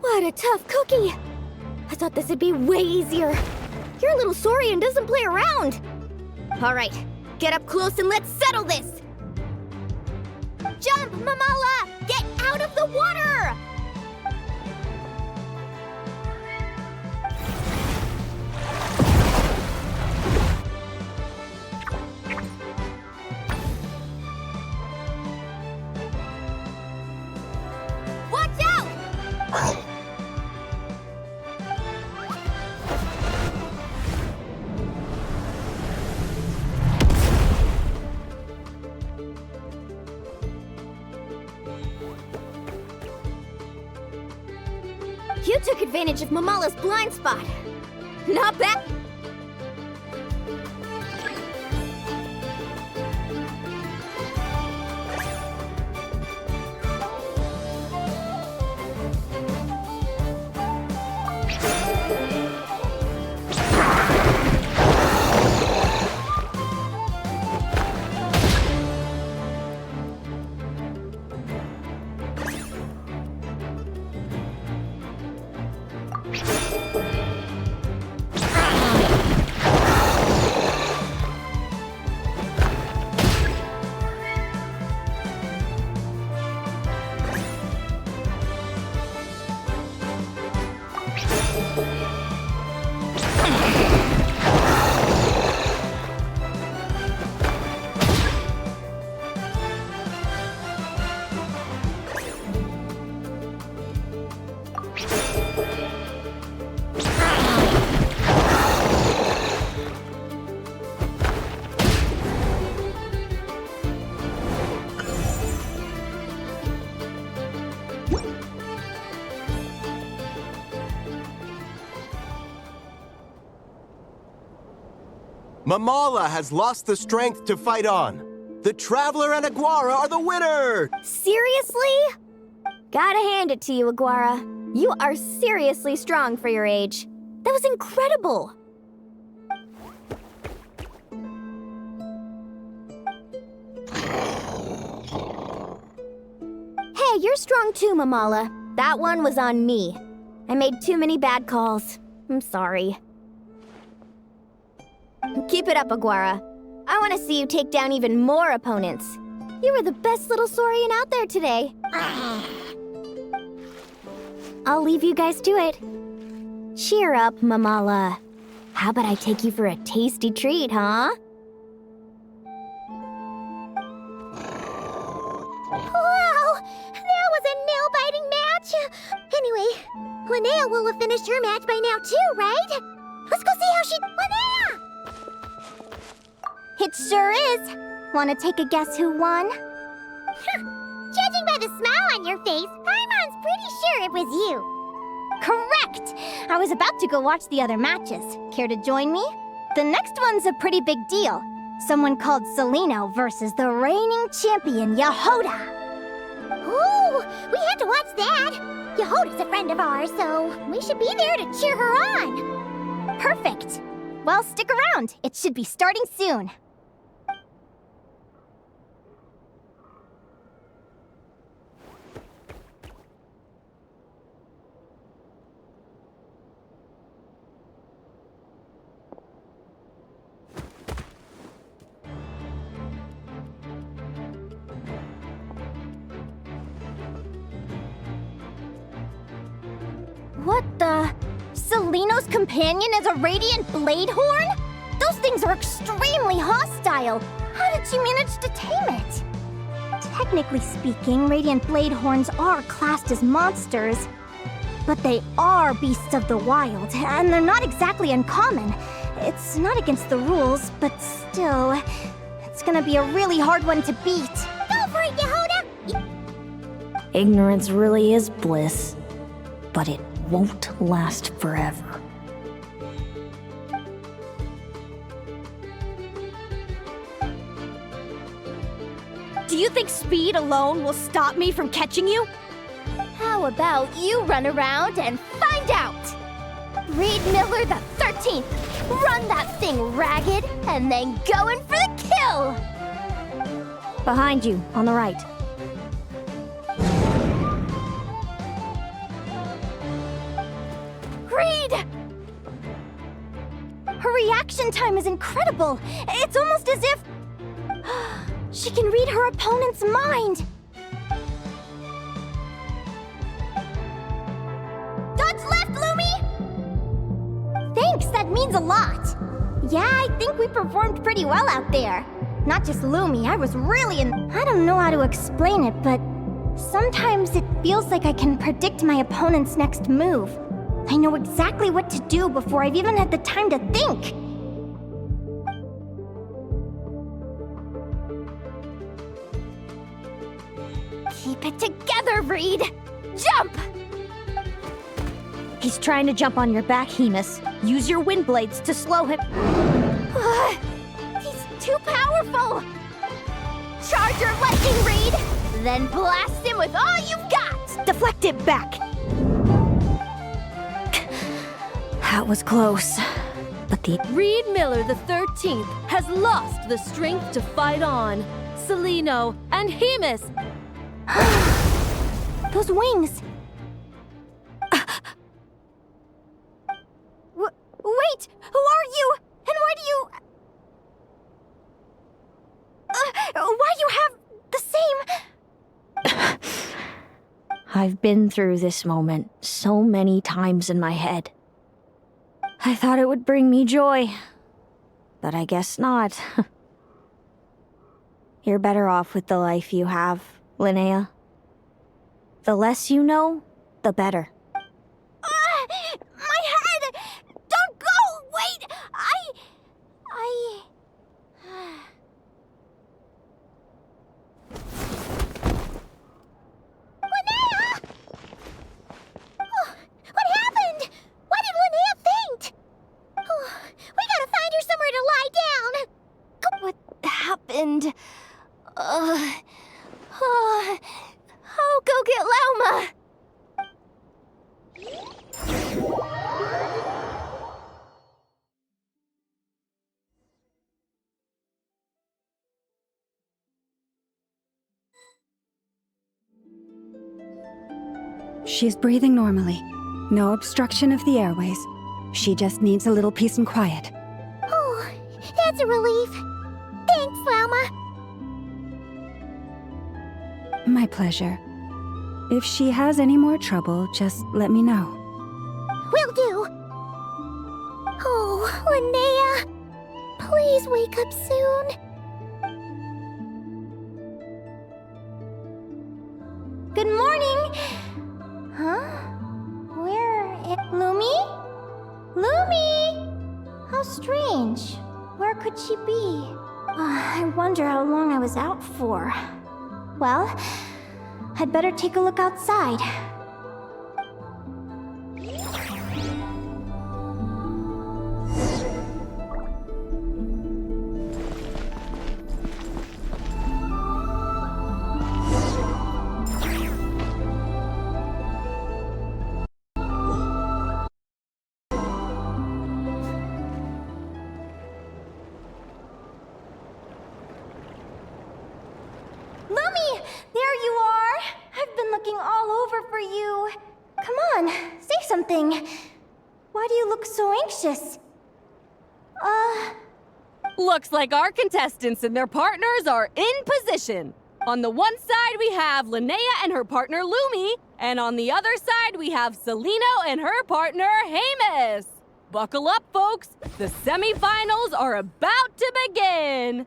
What a tough cookie! I thought this would be way easier. Your little Saurian doesn't play around. All right, get up close and let's settle this. Jump, Mamala! Get out of the water! Watch out! You took advantage of Mamala's blind spot. Not bad. Mamala has lost the strength to fight on. The Traveler and Aguara are the winner! Seriously? Gotta hand it to you, Aguara. You are seriously strong for your age. That was incredible. Hey, you're strong too, Mamala. That one was on me. I made too many bad calls. I'm sorry. Keep it up, Aguara. I want to see you take down even more opponents. You were the best little Saurian out there today. I'll leave you guys to it. Cheer up, Mamala. How about I take you for a tasty treat, huh? Wow! That was a nail-biting match! Anyway, Linnea will have finished her match by now too, right? Let's go see how she... Linnea! It sure is. Want to take a guess who won? Judging by the smile on your face, Paimon's pretty sure it was you. Correct! I was about to go watch the other matches. Care to join me? The next one's a pretty big deal. Someone called Celino versus the reigning champion, Yehoda. Ooh, we had to watch that. Yehoda's a friend of ours, so we should be there to cheer her on. Perfect. Well, stick around. It should be starting soon. What the? Celino's companion is a radiant blade horn? Those things are extremely hostile. How did you manage to tame it? Technically speaking, radiant blade horns are classed as monsters. But they are beasts of the wild, and they're not exactly uncommon. It's not against the rules, but still, it's gonna be a really hard one to beat. Go for it, Yehoda! Ignorance really is bliss, but it won't last forever. Do you think speed alone will stop me from catching you? How How about you run around and find out? Reed Miller the 13th, run that thing ragged and then go in for the kill! Behind you, on the right. Reed! Her reaction time is incredible. It's almost as if she can read her opponent's mind. Dodge left, Lumi! Thanks, that means a lot. Yeah, I think we performed pretty well out there. Not just Lumi, I was really I don't know how to explain it, but sometimes it feels like I can predict my opponent's next move. I know exactly what to do before I've even had the time to think. Keep it together, Reed! Jump! He's trying to jump on your back, Hemus. Use your wind blades to slow him. He's too powerful! Charge your lightning, Reed! Then blast him with all you've got! Deflect it back! That was close. But the Reed Miller the 13th has lost the strength to fight on. Celino and Hemus. Those wings! Wait! Who are you? And why do you... why you have the same... I've been through this moment so many times in my head. I thought it would bring me joy, but I guess not. You're better off with the life you have, Linnea. The less you know, the better. My head! Don't go! Wait! Linnea! Oh, what happened? Why did Linnea faint? Oh, we gotta find her somewhere to lie down. What happened? I'll go get Lauma. She's breathing normally. No obstruction of the airways. She just needs a little peace and quiet. Oh, that's a relief. Thanks, Lauma. My pleasure. If she has any more trouble, just let me know. Will do. Oh, Linnea. Please wake up soon. Good morning! Huh? Where is... Lumi? Lumi! How strange. Where could she be? I wonder how long I was out for. Well, I'd better take a look outside. Lumi! There you are! I've been looking all over for you. Come on, say something. Why do you look so anxious? Looks like our contestants and their partners are in position. On the one side, we have Linnea and her partner Lumi, and on the other side, we have Celino and her partner Hemus. Buckle up, folks. The semifinals are about to begin.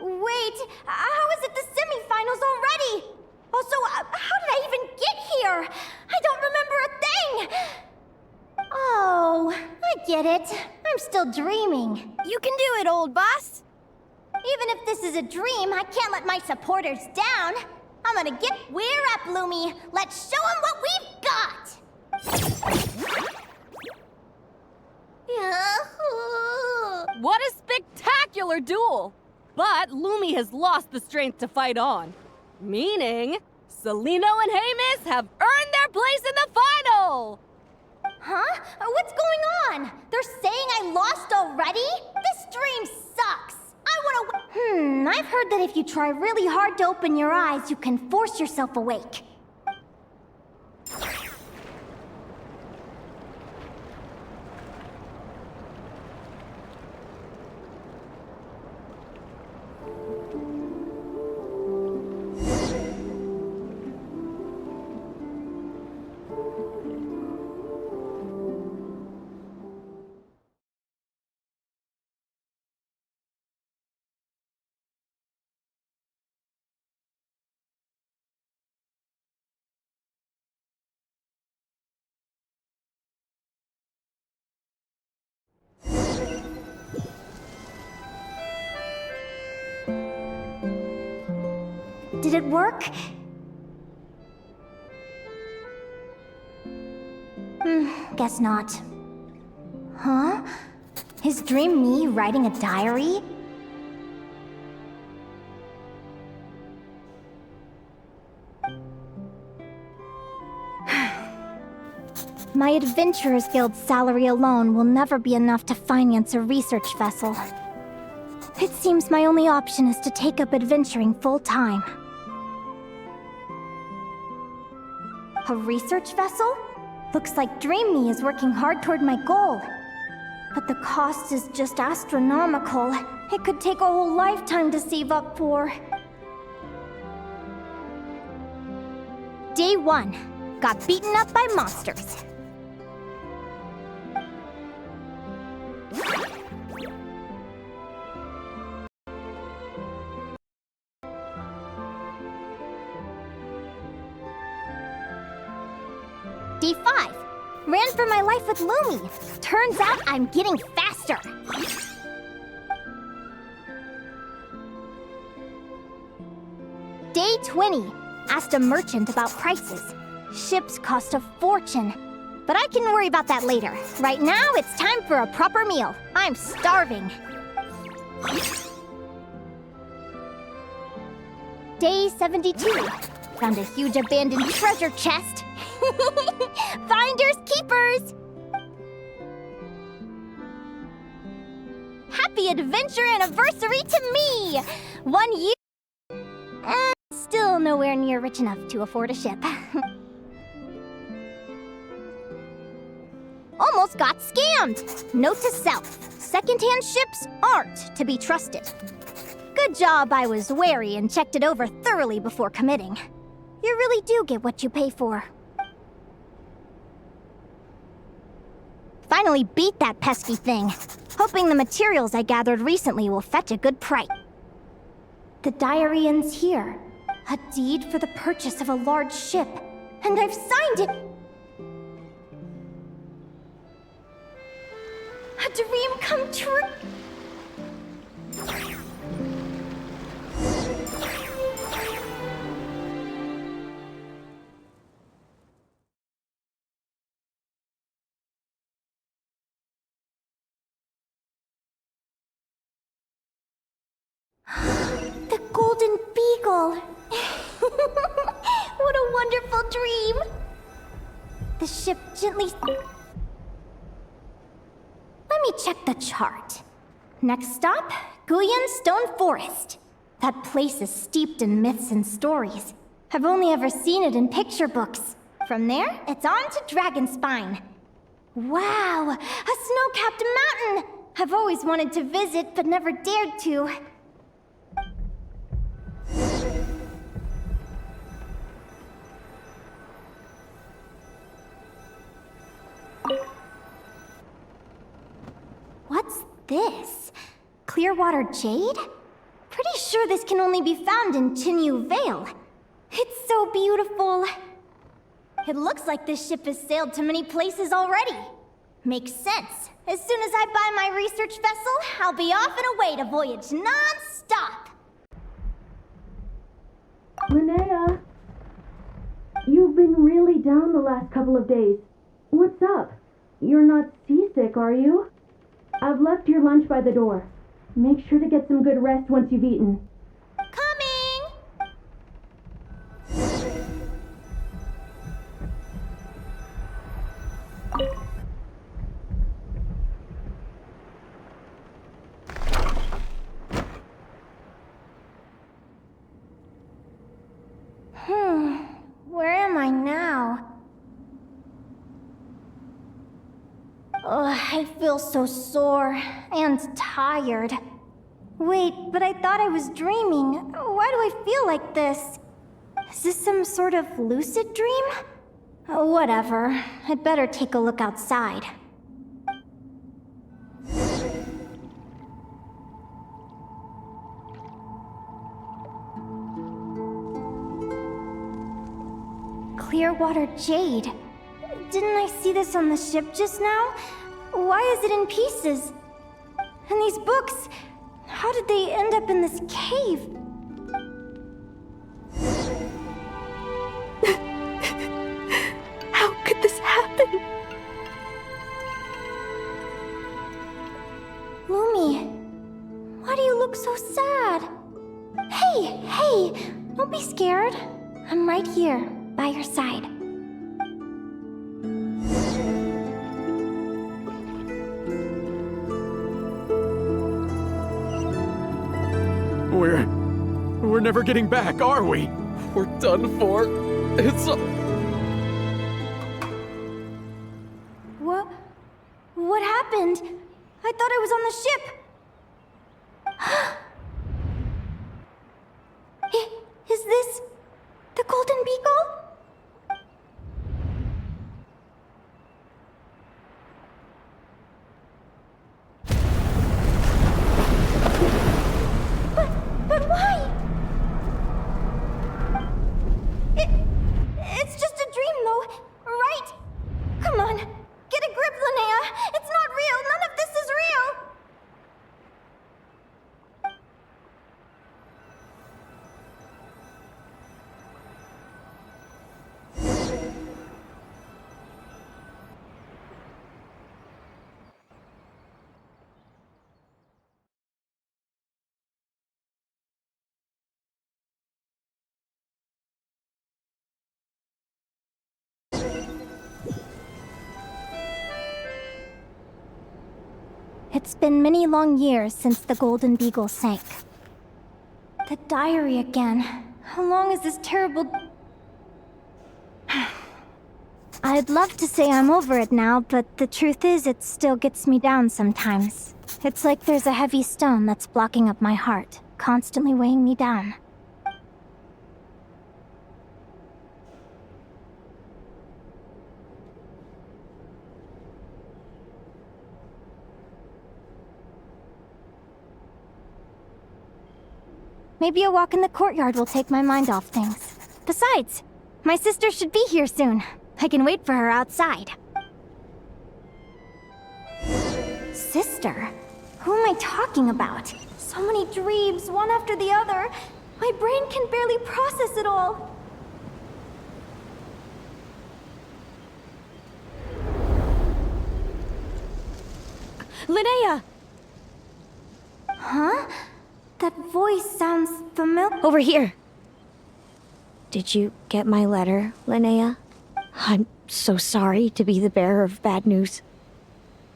Wait, how is it the semifinals already? Also, how did I even get here? I don't remember a thing! Oh, I get it. I'm still dreaming. You can do it, old boss! Even if this is a dream, I can't let my supporters down. I'm gonna get... We're up, Lumi. Let's show them what we've got! What a spectacular duel! But Lumi has lost the strength to fight on. Meaning, Celino and Hamis have earned their place in the final! Huh? What's going on? They're saying I lost already? This dream sucks! I wanna I've heard that if you try really hard to open your eyes, you can force yourself awake. Did it work? Guess not. Huh? Is Dream me writing a diary? My Adventurers Guild salary alone will never be enough to finance a research vessel. It seems my only option is to take up adventuring full-time. A research vessel? Looks like Dream Me is working hard toward my goal. But the cost is just astronomical. It could take a whole lifetime to save up for. Day 1. Got beaten up by monsters. Day 5. Ran for my life with Lumi. Turns out I'm getting faster. Day 20. Asked a merchant about prices. Ships cost a fortune. But I can worry about that later. Right now, it's time for a proper meal. I'm starving. Day 72. Found a huge abandoned treasure chest. Finders keepers! Happy adventure anniversary to me! 1 year. Still nowhere near rich enough to afford a ship. Almost got scammed! Note to self, secondhand ships aren't to be trusted. Good job I was wary and checked it over thoroughly before committing. You really do get what you pay for. Finally beat that pesky thing. Hoping the materials I gathered recently will fetch a good price. The diary ends here. A deed for the purchase of a large ship. And I've signed it! A dream come true! The Golden Beagle! What a wonderful dream! The ship gently... Let me check the chart. Next stop, Guyan Stone Forest. That place is steeped in myths and stories. I've only ever seen it in picture books. From there, it's on to Dragonspine. Wow! A snow-capped mountain! I've always wanted to visit, but never dared to. What's this? Clearwater jade? Pretty sure this can only be found in Chinyu Vale. It's so beautiful. It looks like this ship has sailed to many places already. Makes sense. As soon as I buy my research vessel, I'll be off and away to voyage non-stop. Linnea, you've been really down the last couple of days. What's up? You're not seasick, are you? I've left your lunch by the door. Make sure to get some good rest once you've eaten. Coming! Where am I now? Ugh, I feel so sore and tired. Wait, but I thought I was dreaming. Why do I feel like this? Is this some sort of lucid dream? Whatever. I'd better take a look outside. Clearwater jade. Didn't I see this on the ship just now? Why is it in pieces? And these books, how did they end up in this cave? How could this happen? Lumi, why do you look so sad? Hey, don't be scared. I'm right here, by your side. We're never getting back, are we? We're done for. It's What happened? I thought I was on the ship. Is this the Golden Beagle? But why? It's just a dream, though, right? Come on, get a grip, Linnea. It's not real. None of this is real. It's been many long years since the Golden Beagle sank. The diary again. How long is this terrible... I'd love to say I'm over it now, but the truth is it still gets me down sometimes. It's like there's a heavy stone that's blocking up my heart, constantly weighing me down. Maybe a walk in the courtyard will take my mind off things. Besides, my sister should be here soon. I can wait for her outside. Sister? Who am I talking about? So many dreams, one after the other. My brain can barely process it all. Linnea! Huh? That voice sounds familiar. Over here! Did you get my letter, Linnea? I'm so sorry to be the bearer of bad news.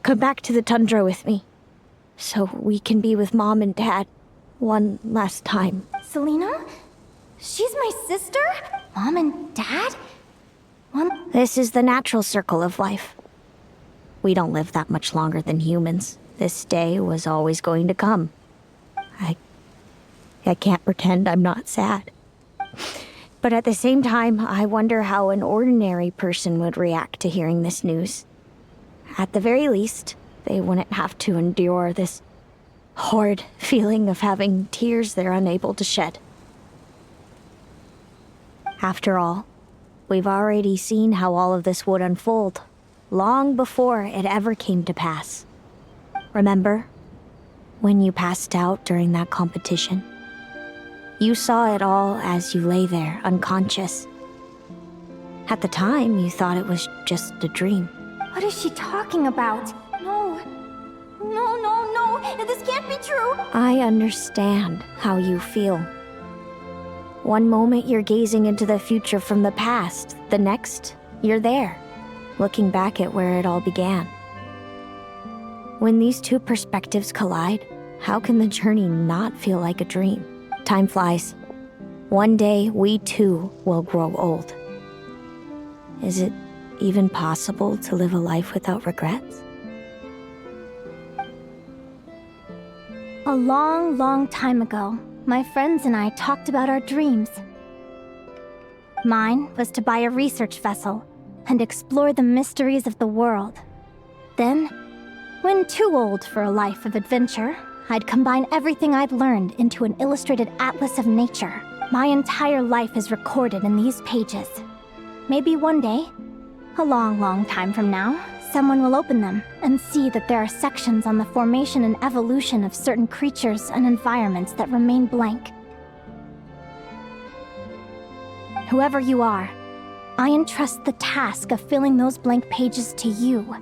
Come back to the tundra with me, so we can be with Mom and Dad one last time. Selena? She's my sister? Mom and Dad? This is the natural circle of life. We don't live that much longer than humans. This day was always going to come. I can't pretend I'm not sad. But at the same time, I wonder how an ordinary person would react to hearing this news. At the very least, they wouldn't have to endure this horrid feeling of having tears they're unable to shed. After all, we've already seen how all of this would unfold, long before it ever came to pass. Remember, when you passed out during that competition? You saw it all as you lay there, unconscious. At the time, you thought it was just a dream. What is she talking about? No. This can't can't be true! I understand how you feel. One moment you're gazing into the future from the past, the next, you're there, looking back at where it all began. When these two perspectives collide, how can the journey not feel like a dream? Time flies. One day, we too will grow old. Is it even possible to live a life without regrets? A long, long time ago, my friends and I talked about our dreams. Mine was to buy a research vessel and explore the mysteries of the world. Then, when too old for a life of adventure, I'd combine everything I'd learned into an illustrated atlas of nature. My entire life is recorded in these pages. Maybe one day, a long, long time from now, someone will open them and see that there are sections on the formation and evolution of certain creatures and environments that remain blank. Whoever you are, I entrust the task of filling those blank pages to you.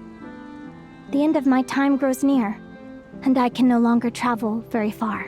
The end of my time grows near, and I can no longer travel very far.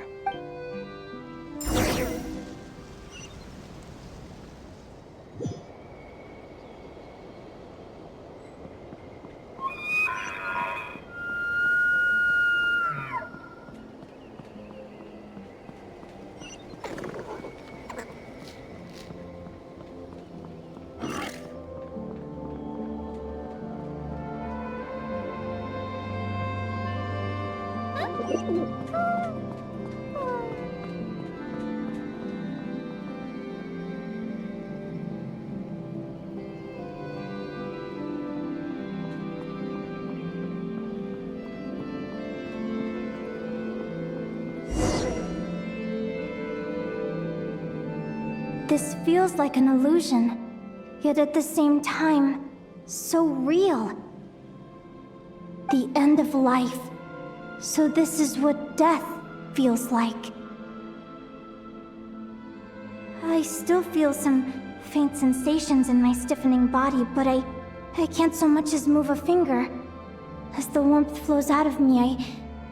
This feels like an illusion, yet at the same time, so real. The end of life. So this is what death feels like. I still feel some faint sensations in my stiffening body, but I can't so much as move a finger. As the warmth flows out of me,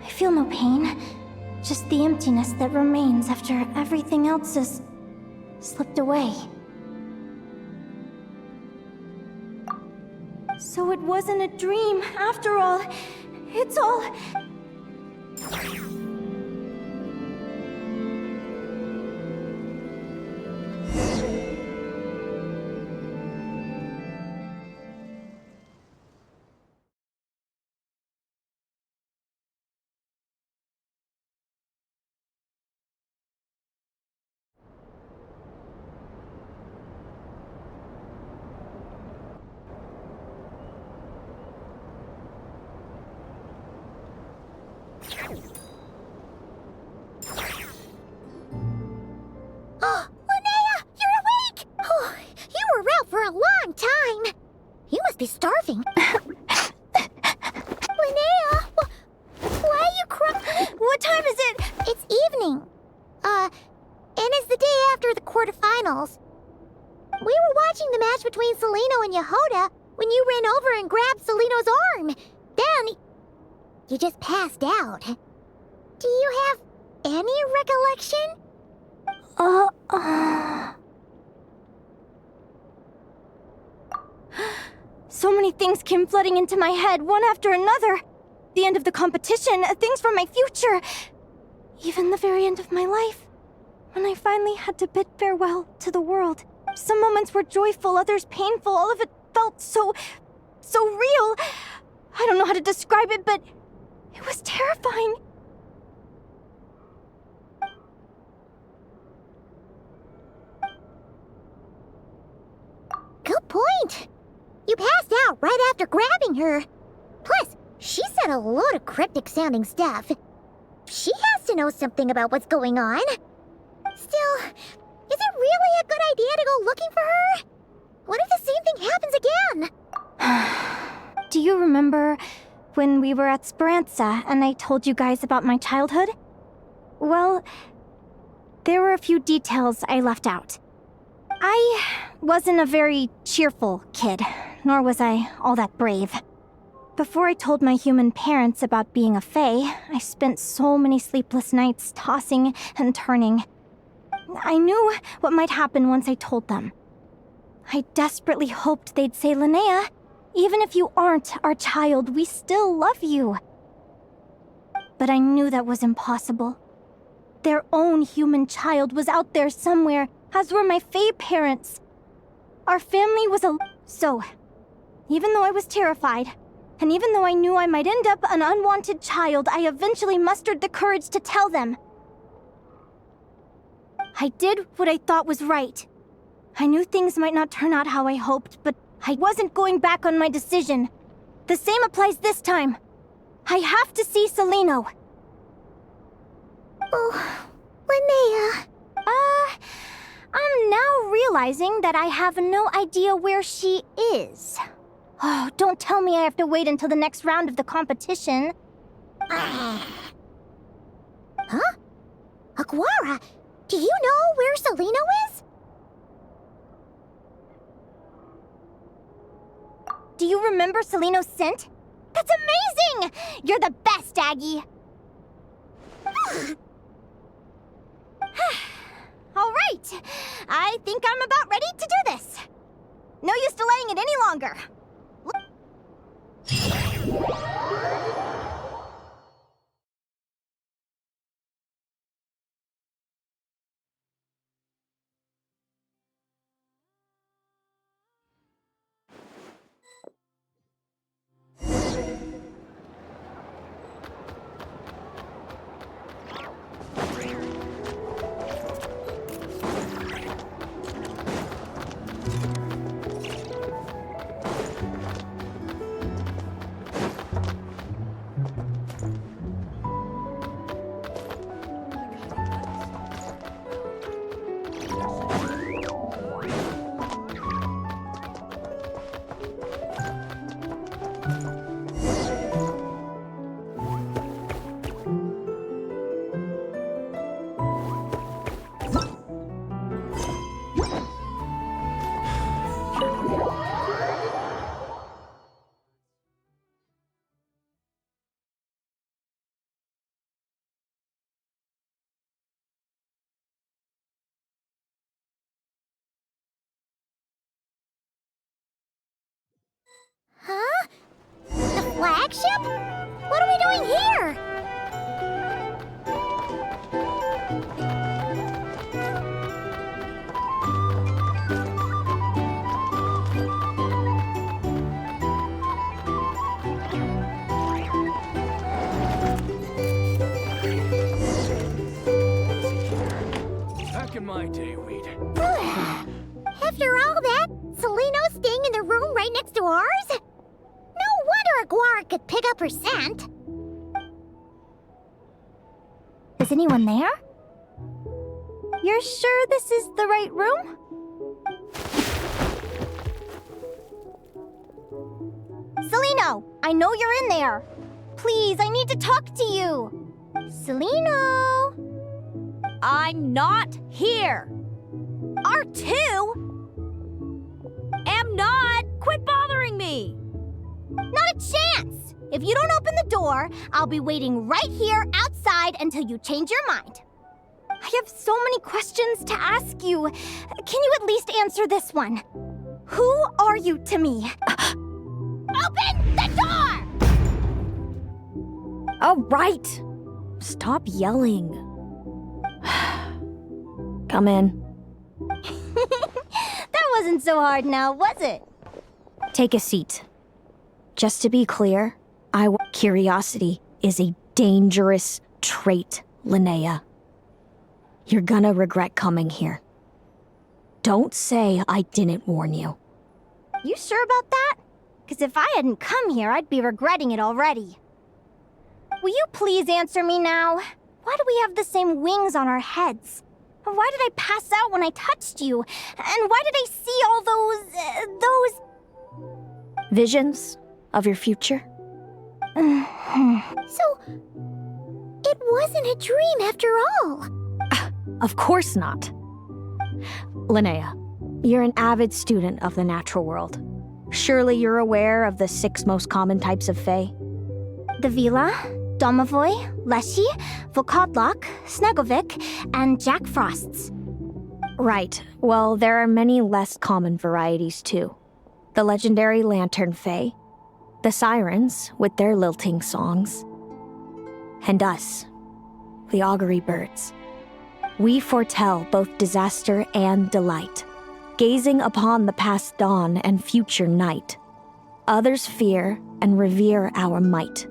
I feel no pain. Just the emptiness that remains after everything else is slipped away. So it wasn't a dream, after all. It's all... Oh, Linnea, you're awake! Oh, you were out for a long time. You must be starving. Linnea, why are you crying? What time is it? It's evening. And it's the day after the quarterfinals. We were watching the match between Celino and Yehoda when you ran over and grabbed Celino's arm. Then, you just passed out. Do you have any recollection? So many things came flooding into my head, one after another. The end of the competition, things from my future. Even the very end of my life. When I finally had to bid farewell to the world. Some moments were joyful, others painful. All of it felt so real. I don't know how to describe it, but it was terrifying. Good point. You passed out right after grabbing her. Plus, she said a load of cryptic-sounding stuff. She has to know something about what's going on. Still, is it really a good idea to go looking for her? What if the same thing happens again? Do you remember when we were at Speranza and I told you guys about my childhood? Well, there were a few details I left out. I wasn't a very cheerful kid, nor was I all that brave. Before I told my human parents about being a fae, I spent so many sleepless nights tossing and turning. I knew what might happen once I told them. I desperately hoped they'd say, Linnea, even if you aren't our child, we still love you. But I knew that was impossible. Their own human child was out there somewhere, as were my fae parents. Our family was So, even though I was terrified, and even though I knew I might end up an unwanted child, I eventually mustered the courage to tell them. I did what I thought was right. I knew things might not turn out how I hoped, but I wasn't going back on my decision. The same applies this time. I have to see Celino. Oh, Linnea. I'm now realizing that I have no idea where she is. Oh, don't tell me I have to wait until the next round of the competition. Huh? Aguara, do you know where Celino is? Do you remember Celino's scent? That's amazing! You're the best, Aggie! All right, I think I'm about ready to do this. No use delaying it any longer. Huh? The flagship? What are we doing here? Back in my day, we'd... After all that, Celino's staying in the room right next to ours? No wonder Aguara could pick up her scent. Is anyone there? You're sure this is the right room? Celino, I know you're in there. Please, I need to talk to you. Celino? I'm not here. R2? Am not. Quit bothering me. Not a chance! If you don't open the door, I'll be waiting right here outside until you change your mind. I have so many questions to ask you. Can you at least answer this one? Who are you to me? Open the door! All right. Stop yelling. Come in. That wasn't so hard now, was it? Take a seat. Just to be clear, curiosity is a dangerous trait, Linnea. You're gonna regret coming here. Don't say I didn't warn you. You sure about that? Because if I hadn't come here, I'd be regretting it already. Will you please answer me now? Why do we have the same wings on our heads? Why did I pass out when I touched you? And why did I see all those... Visions of your future? So, it wasn't a dream after all. Of course not. Linnea, you're an avid student of the natural world. Surely you're aware of the 6 most common types of Fae? The Vila, Domovoy, Leshy, Volkodlok, Snegovic, and Jack Frosts. Right. Well, there are many less common varieties too. The legendary Lantern Fae, the Sirens with their lilting songs, and us, the Augury Birds. We foretell both disaster and delight, gazing upon the past dawn and future night. Others fear and revere our might,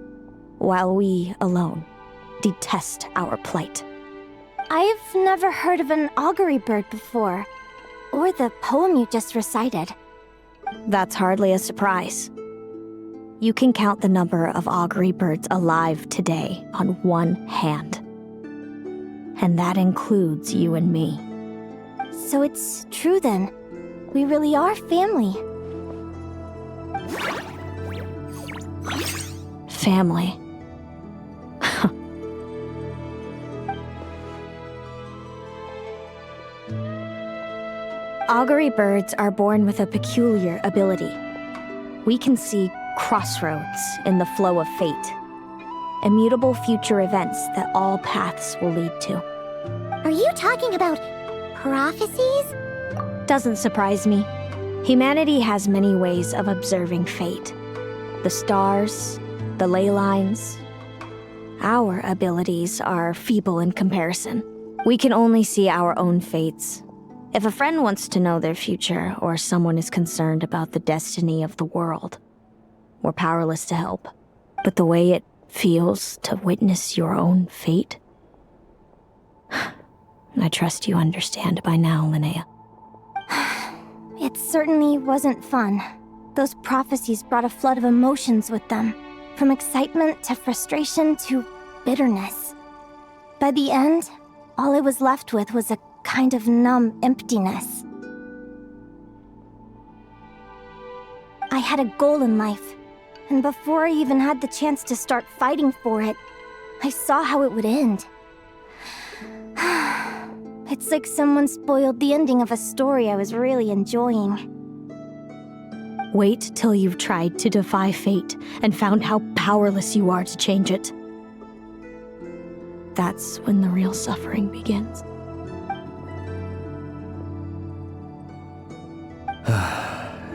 while we alone detest our plight. I've never heard of an augury bird before, or the poem you just recited. That's hardly a surprise. You can count the number of augury birds alive today on one hand. And that includes you and me. So it's true then. We really are family. Family. Augury birds are born with a peculiar ability. We can see crossroads in the flow of fate, immutable future events that all paths will lead to. Are you talking about prophecies? Doesn't surprise me. Humanity has many ways of observing fate. The stars, the ley lines. Our abilities are feeble in comparison. We can only see our own fates. If a friend wants to know their future, or someone is concerned about the destiny of the world, we're powerless to help. But the way it feels to witness your own fate, I trust you understand by now, Linnea. It certainly wasn't fun. Those prophecies brought a flood of emotions with them, from excitement to frustration to bitterness. By the end, all I was left with was a kind of numb emptiness. I had a goal in life, and before I even had the chance to start fighting for it, I saw how it would end. It's like someone spoiled the ending of a story I was really enjoying. Wait till you've tried to defy fate and found how powerless you are to change it. That's when the real suffering begins.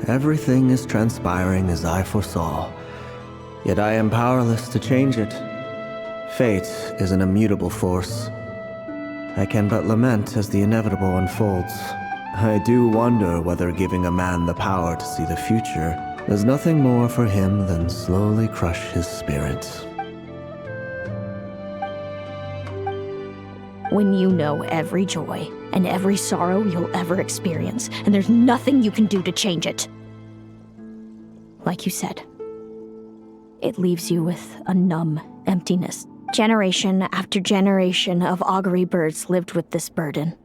Everything is transpiring as I foresaw, yet I am powerless to change it. Fate is an immutable force. I can but lament as the inevitable unfolds. I do wonder whether giving a man the power to see the future does nothing more for him than slowly crush his spirit. When you know every joy and every sorrow you'll ever experience, and there's nothing you can do to change it. Like you said, it leaves you with a numb emptiness. Generation after generation of augury birds lived with this burden.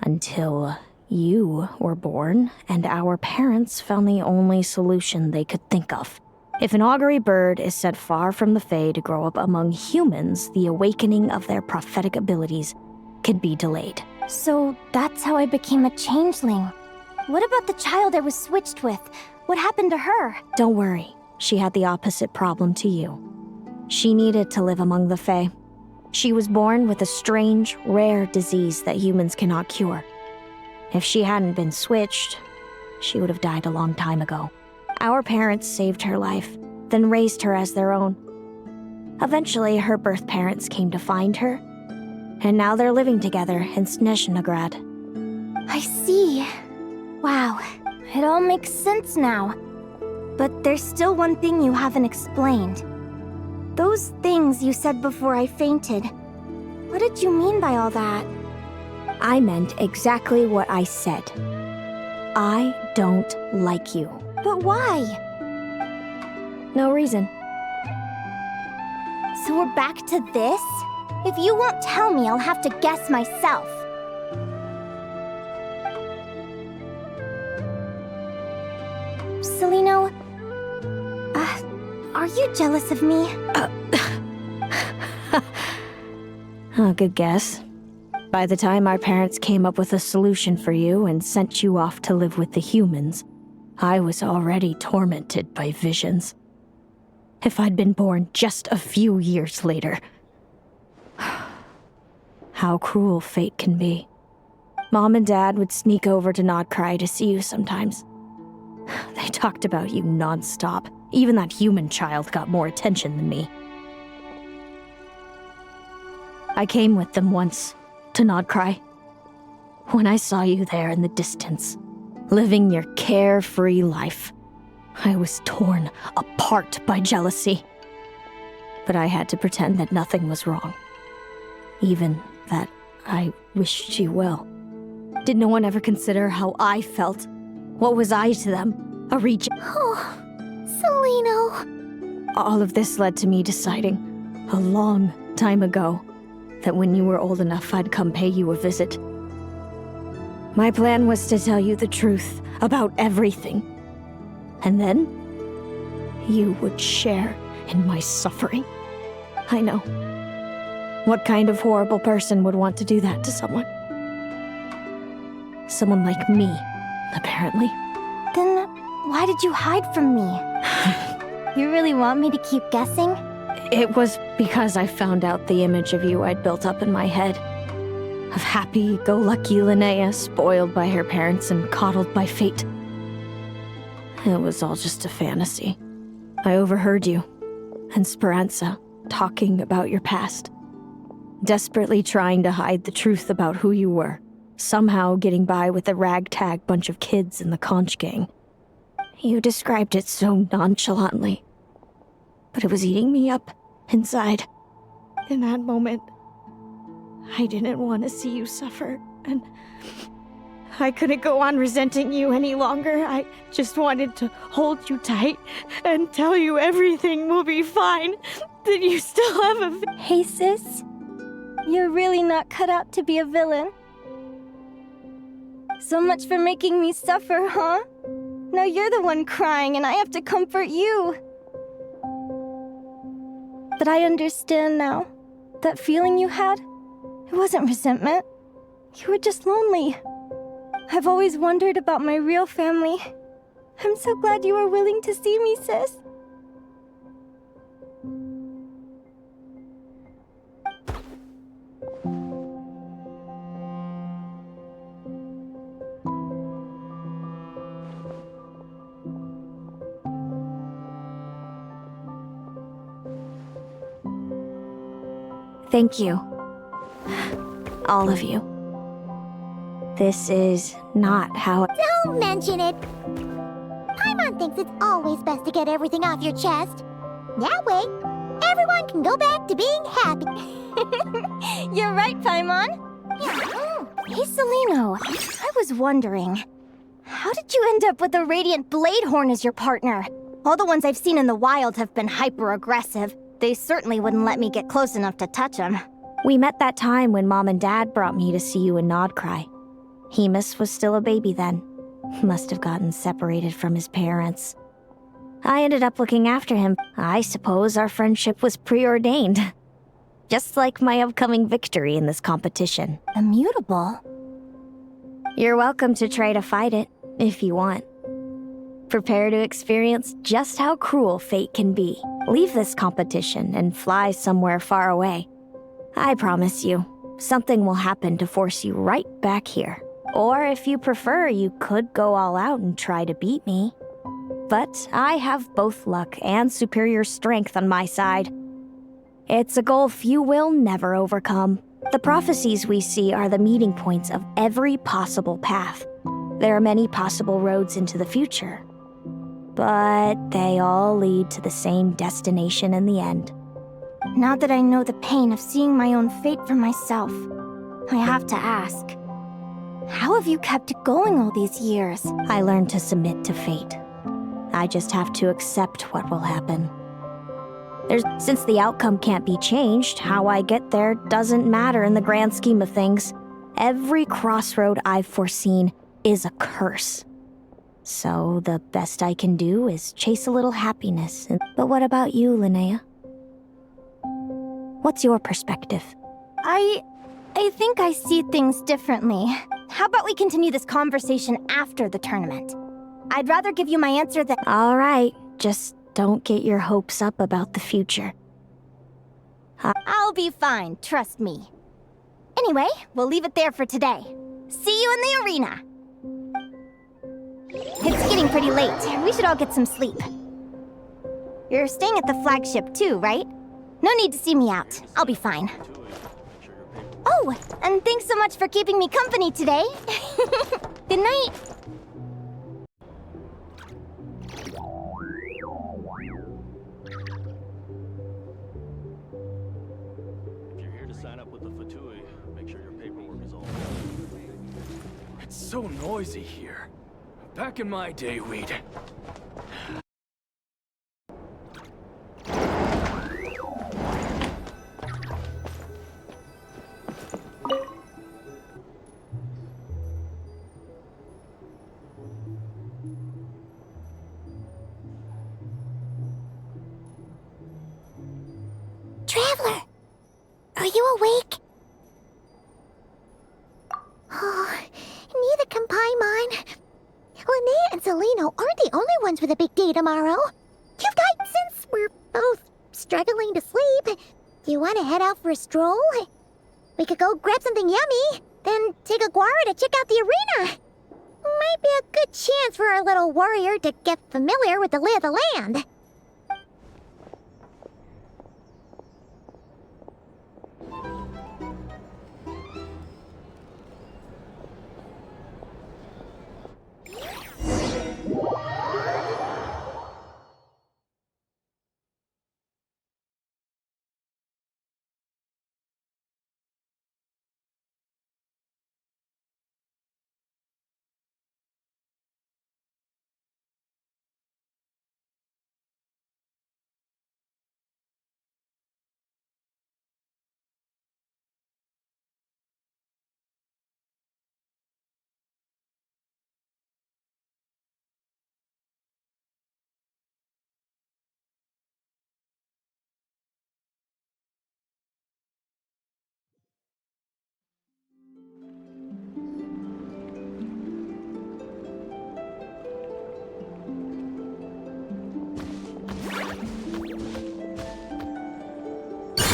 Until you were born, and our parents found the only solution they could think of. If an augury bird is set far from the Fae to grow up among humans, the awakening of their prophetic abilities can be delayed. So that's how I became a changeling. What about the child I was switched with? What happened to her? Don't worry. She had the opposite problem to you. She needed to live among the Fae. She was born with a strange, rare disease that humans cannot cure. If she hadn't been switched, she would have died a long time ago. Our parents saved her life, then raised her as their own. Eventually, her birth parents came to find her, and now they're living together in Snezhnegrad. I see. Wow, it all makes sense now. But there's still one thing you haven't explained. Those things you said before I fainted. What did you mean by all that? I meant exactly what I said. I don't like you. But why? No reason. So we're back to this? If you won't tell me, I'll have to guess myself. Celino, are you jealous of me? Oh, good guess. By the time our parents came up with a solution for you and sent you off to live with the humans, I was already tormented by visions. If I'd been born just a few years later. How cruel fate can be. Mom and Dad would sneak over to Nodcry to see you sometimes. They talked about you nonstop. Even that human child got more attention than me. I came with them once, to Nodcry. When I saw you there in the distance, living your carefree life, I was torn apart by jealousy. But I had to pretend that nothing was wrong. Even that I wished you well. Did no one ever consider how I felt? What was I to them? A reject? Oh, Seleno. All of this led to me deciding, a long time ago, that when you were old enough, I'd come pay you a visit. My plan was to tell you the truth about everything. And then, you would share in my suffering. I know. What kind of horrible person would want to do that to someone? Someone like me, apparently. Then why did you hide from me? You really want me to keep guessing? It was because I found out the image of you I'd built up in my head. Of happy-go-lucky Linnea, spoiled by her parents and coddled by fate. It was all just a fantasy. I overheard you and Speranza talking about your past. Desperately trying to hide the truth about who you were. Somehow getting by with a ragtag bunch of kids in the conch gang. You described it so nonchalantly. But it was eating me up inside. In that moment, I didn't want to see you suffer, and I couldn't go on resenting you any longer. I just wanted to hold you tight and tell you everything will be fine. That you still have a... Hey, sis. You're really not cut out to be a villain. So much for making me suffer, huh? Now you're the one crying and I have to comfort you. But I understand now. That feeling you had, it wasn't resentment. You were just lonely. I've always wondered about my real family. I'm so glad you were willing to see me, sis. Thank you. All of you. This is not how... Don't mention it. Paimon thinks it's always best to get everything off your chest. That way, everyone can go back to being happy. You're right, Paimon. Hey, Seleno. I was wondering, how did you end up with a Radiant Bladehorn as your partner? All the ones I've seen in the wild have been hyper-aggressive. They certainly wouldn't let me get close enough to touch them. We met that time when Mom and Dad brought me to see you in Nodcry. Hemus was still a baby then. Must have gotten separated from his parents. I ended up looking after him. I suppose our friendship was preordained. Just like my upcoming victory in this competition. Immutable? You're welcome to try to fight it, if you want. Prepare to experience just how cruel fate can be. Leave this competition and fly somewhere far away. I promise you, something will happen to force you right back here. Or if you prefer, you could go all out and try to beat me. But I have both luck and superior strength on my side. It's a gulf you will never overcome. The prophecies we see are the meeting points of every possible path. There are many possible roads into the future. But they all lead to the same destination in the end. Now that I know the pain of seeing my own fate for myself, I have to ask, how have you kept it going all these years? I learned to submit to fate. I just have to accept what will happen. Since the outcome can't be changed, how I get there doesn't matter in the grand scheme of things. Every crossroad I've foreseen is a curse. So the best I can do is chase a little happiness. But what about you, Linnea? What's your perspective? I think I see things differently. How about we continue this conversation after the tournament? I'd rather give you my answer than— All right, just don't get your hopes up about the future. I'll be fine, trust me. Anyway, we'll leave it there for today. See you in the arena! It's getting pretty late. We should all get some sleep. You're staying at the flagship too, right? No need to see me out. I'll be fine. Oh, and thanks so much for keeping me company today. Good night. If you're here to sign up with the Fatui, make sure your paperwork is all It's so noisy here. Back in my day, we'd... Traveler! Are you awake? Oh, neither can Paimon. Linnea and Celino aren't the only ones with a big day tomorrow. Since we're both struggling to sleep, do you want to head out for a stroll? We could go grab something yummy, then take a guara to check out the arena. Might be a good chance for our little warrior to get familiar with the lay of the land.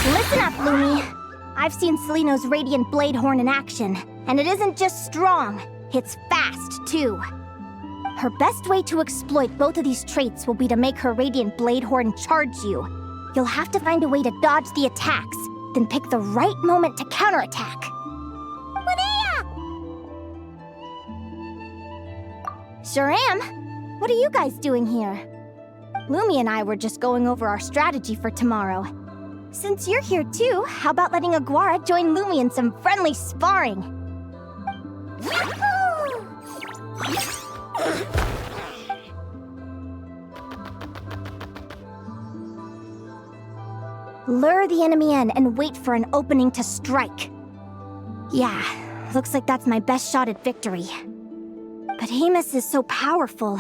Listen up, Lumi. I've seen Celino's Radiant Blade Horn in action, and it isn't just strong, it's fast, too. Her best way to exploit both of these traits will be to make her Radiant Blade Horn charge you. You'll have to find a way to dodge the attacks, then pick the right moment to counterattack. Linnea! Sure am. What are you guys doing here? Lumi and I were just going over our strategy for tomorrow. Since you're here too, how about letting Aguara join Lumi in some friendly sparring? Lure the enemy in and wait for an opening to strike. Yeah, looks like that's my best shot at victory. But Hemus is so powerful.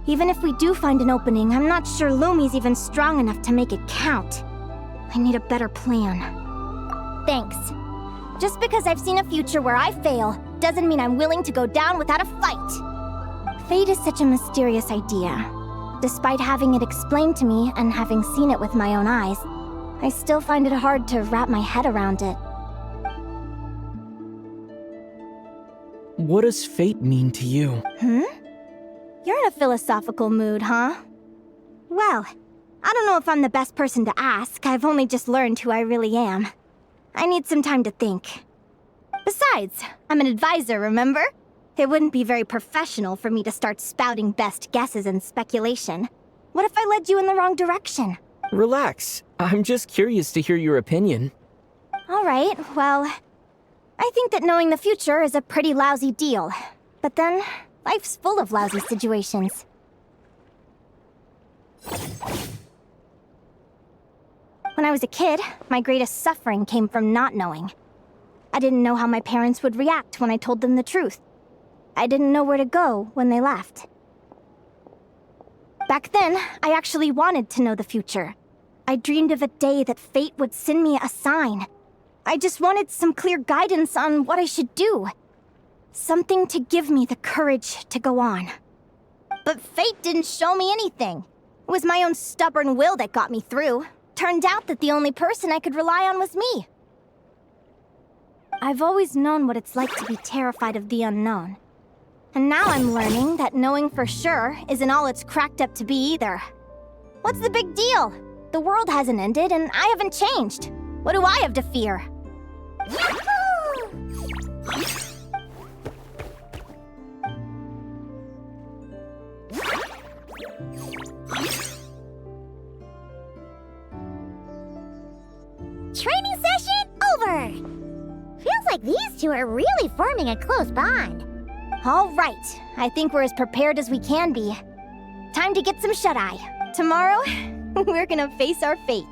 Even if we do find an opening, I'm not sure Lumi's even strong enough to make it count. I need a better plan. Thanks. Just because I've seen a future where I fail, doesn't mean I'm willing to go down without a fight. Fate is such a mysterious idea. Despite having it explained to me and having seen it with my own eyes, I still find it hard to wrap my head around it. What does fate mean to you? You're in a philosophical mood, huh? Well, I don't know if I'm the best person to ask. I've only just learned who I really am. I need some time to think. Besides, I'm an advisor, remember? It wouldn't be very professional for me to start spouting best guesses and speculation. What if I led you in the wrong direction? Relax. I'm just curious to hear your opinion. All right, well, I think that knowing the future is a pretty lousy deal. But then, life's full of lousy situations. When I was a kid, my greatest suffering came from not knowing. I didn't know how my parents would react when I told them the truth. I didn't know where to go when they left. Back then, I actually wanted to know the future. I dreamed of a day that fate would send me a sign. I just wanted some clear guidance on what I should do. Something to give me the courage to go on. But fate didn't show me anything. It was my own stubborn will that got me through. Turned out that the only person I could rely on was me. I've always known what it's like to be terrified of the unknown. And now I'm learning that knowing for sure isn't all it's cracked up to be either. What's the big deal? The world hasn't ended and I haven't changed. What do I have to fear? Training session over! Feels like these two are really forming a close bond. All right, I think we're as prepared as we can be. Time to get some shut-eye. Tomorrow, we're gonna face our fate.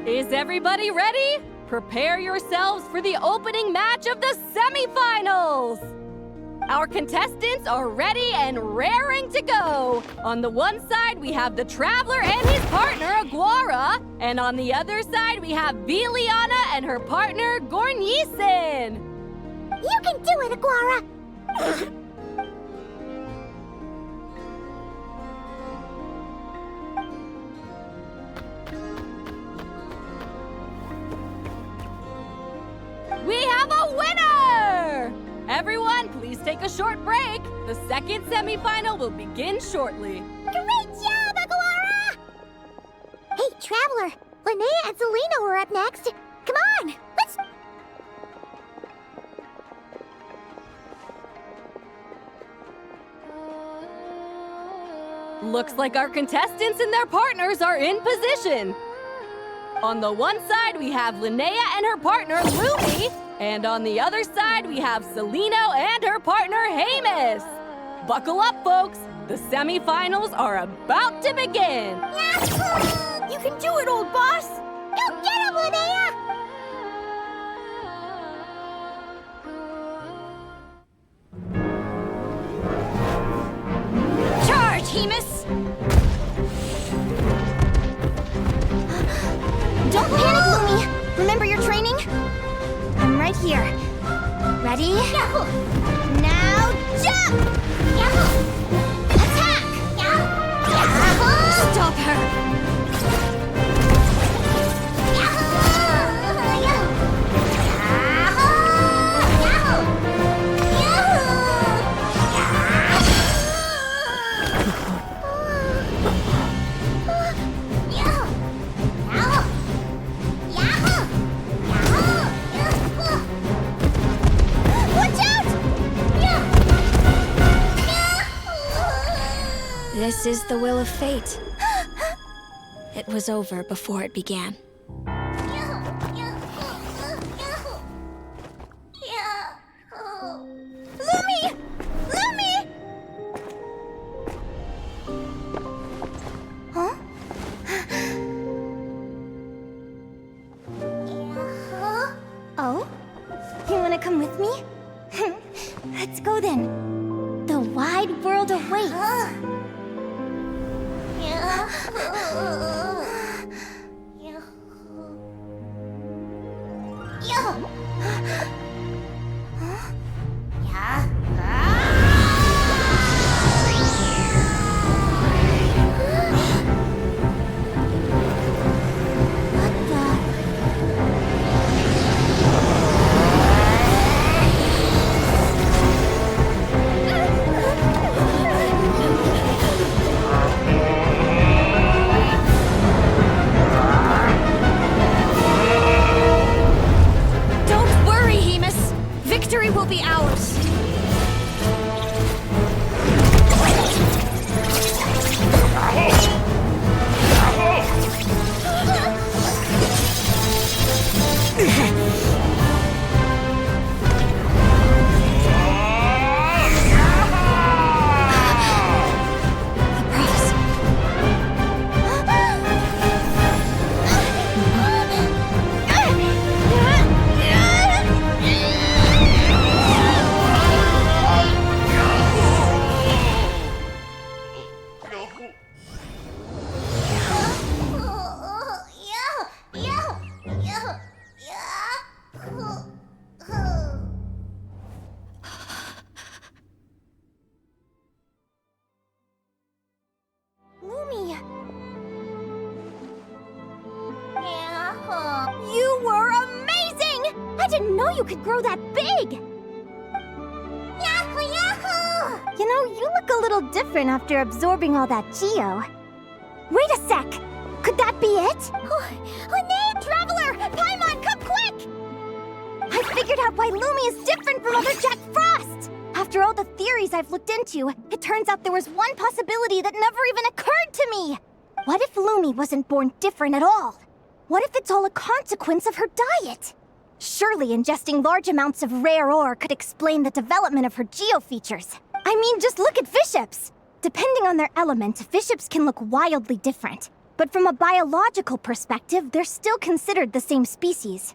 Is everybody ready? Prepare yourselves for the opening match of the semifinals! Our contestants are ready and raring to go. On the one side, we have the Traveler and his partner, Aguara. And on the other side, we have Viliana and her partner, Gornisen. You can do it, Aguara! We have a winner! Everyone, please take a short break. The second semifinal will begin shortly. Great job, Aguara! Hey, Traveler, Linnea and Selena were up next. Come on, let's... Looks like our contestants and their partners are in position. On the one side, we have Linnea and her partner, Lumi. And on the other side, we have Celino and her partner, Hamus. Buckle up, folks. The semifinals are about to begin. You can do it, old boss! Go get him, Linnea! Charge, Hamus! Don't panic, Lumi! Remember your training? I'm right here. Ready? Yahoo! Now jump! Yahoo! Attack! Yahoo! Stop her! Yahoo! This is the will of fate. It was over before it began. Lumi! Lumi! Huh? Oh? You wanna come with me? Let's go then. The wide world awaits. Don't worry, Hamus. Victory will be ours. you could grow that big! Yahoo, yahoo! You know, you look a little different after absorbing all that geo. Wait a sec! Could that be it? Linnea, Traveler! Paimon, come quick! I figured out why Lumi is different from other Jack Frost! After all the theories I've looked into, it turns out there was one possibility that never even occurred to me! What if Lumi wasn't born different at all? What if it's all a consequence of her diet? Surely ingesting large amounts of rare ore could explain the development of her geofeatures. I mean, just look at fiships! Depending on their element, fiships can look wildly different. But from a biological perspective, they're still considered the same species.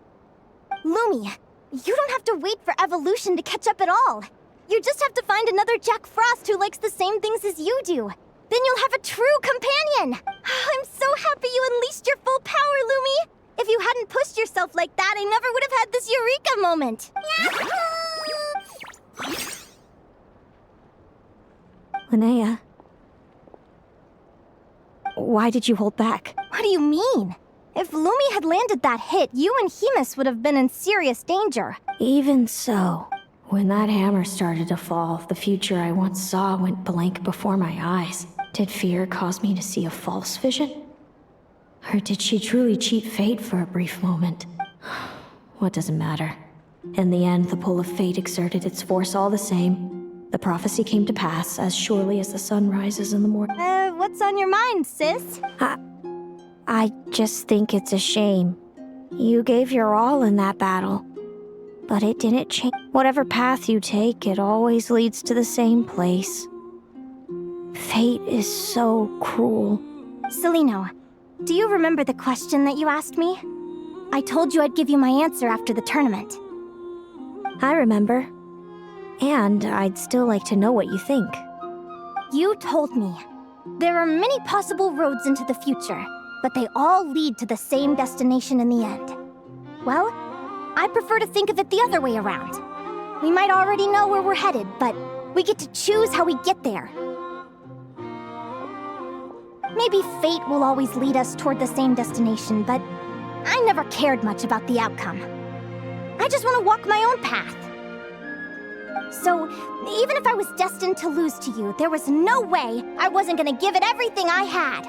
Lumi, you don't have to wait for evolution to catch up at all. You just have to find another Jack Frost who likes the same things as you do. Then you'll have a true companion! I'm so happy you unleashed your full power, Lumi! If you hadn't pushed yourself like that, I never would have had this eureka moment! Linnea. Why did you hold back? What do you mean? If Lumi had landed that hit, you and Hemus would have been in serious danger. Even so, when that hammer started to fall, the future I once saw went blank before my eyes. Did fear cause me to see a false vision? Or did she truly cheat fate for a brief moment? What does it matter? In the end, the pull of fate exerted its force all the same. The prophecy came to pass as surely as the sun rises in the morning. What's on your mind, sis? I just think it's a shame. You gave your all in that battle. But it didn't change. Whatever path you take, it always leads to the same place. Fate is so cruel. Celino, do you remember the question that you asked me? I told you I'd give you my answer after the tournament. I remember. And I'd still like to know what you think. You told me. There are many possible roads into the future, but they all lead to the same destination in the end. Well, I prefer to think of it the other way around. We might already know where we're headed, but we get to choose how we get there. Maybe fate will always lead us toward the same destination, but I never cared much about the outcome. I just want to walk my own path. So, even if I was destined to lose to you, there was no way I wasn't gonna give it everything I had.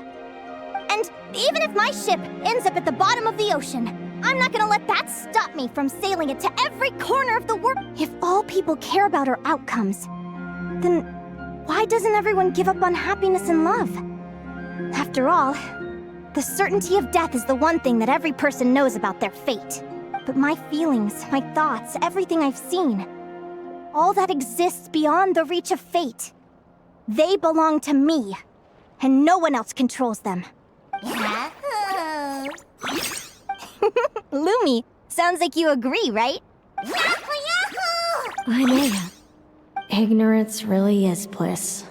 And even if my ship ends up at the bottom of the ocean, I'm not gonna let that stop me from sailing it to every corner of the world. If all people care about are outcomes, then why doesn't everyone give up on happiness and love? After all, the certainty of death is the one thing that every person knows about their fate. But my feelings, my thoughts, everything I've seen, all that exists beyond the reach of fate, they belong to me, and no one else controls them. Yahoo! Lumi, sounds like you agree, right? Yahoo, yahoo! Linnea, ignorance really is bliss.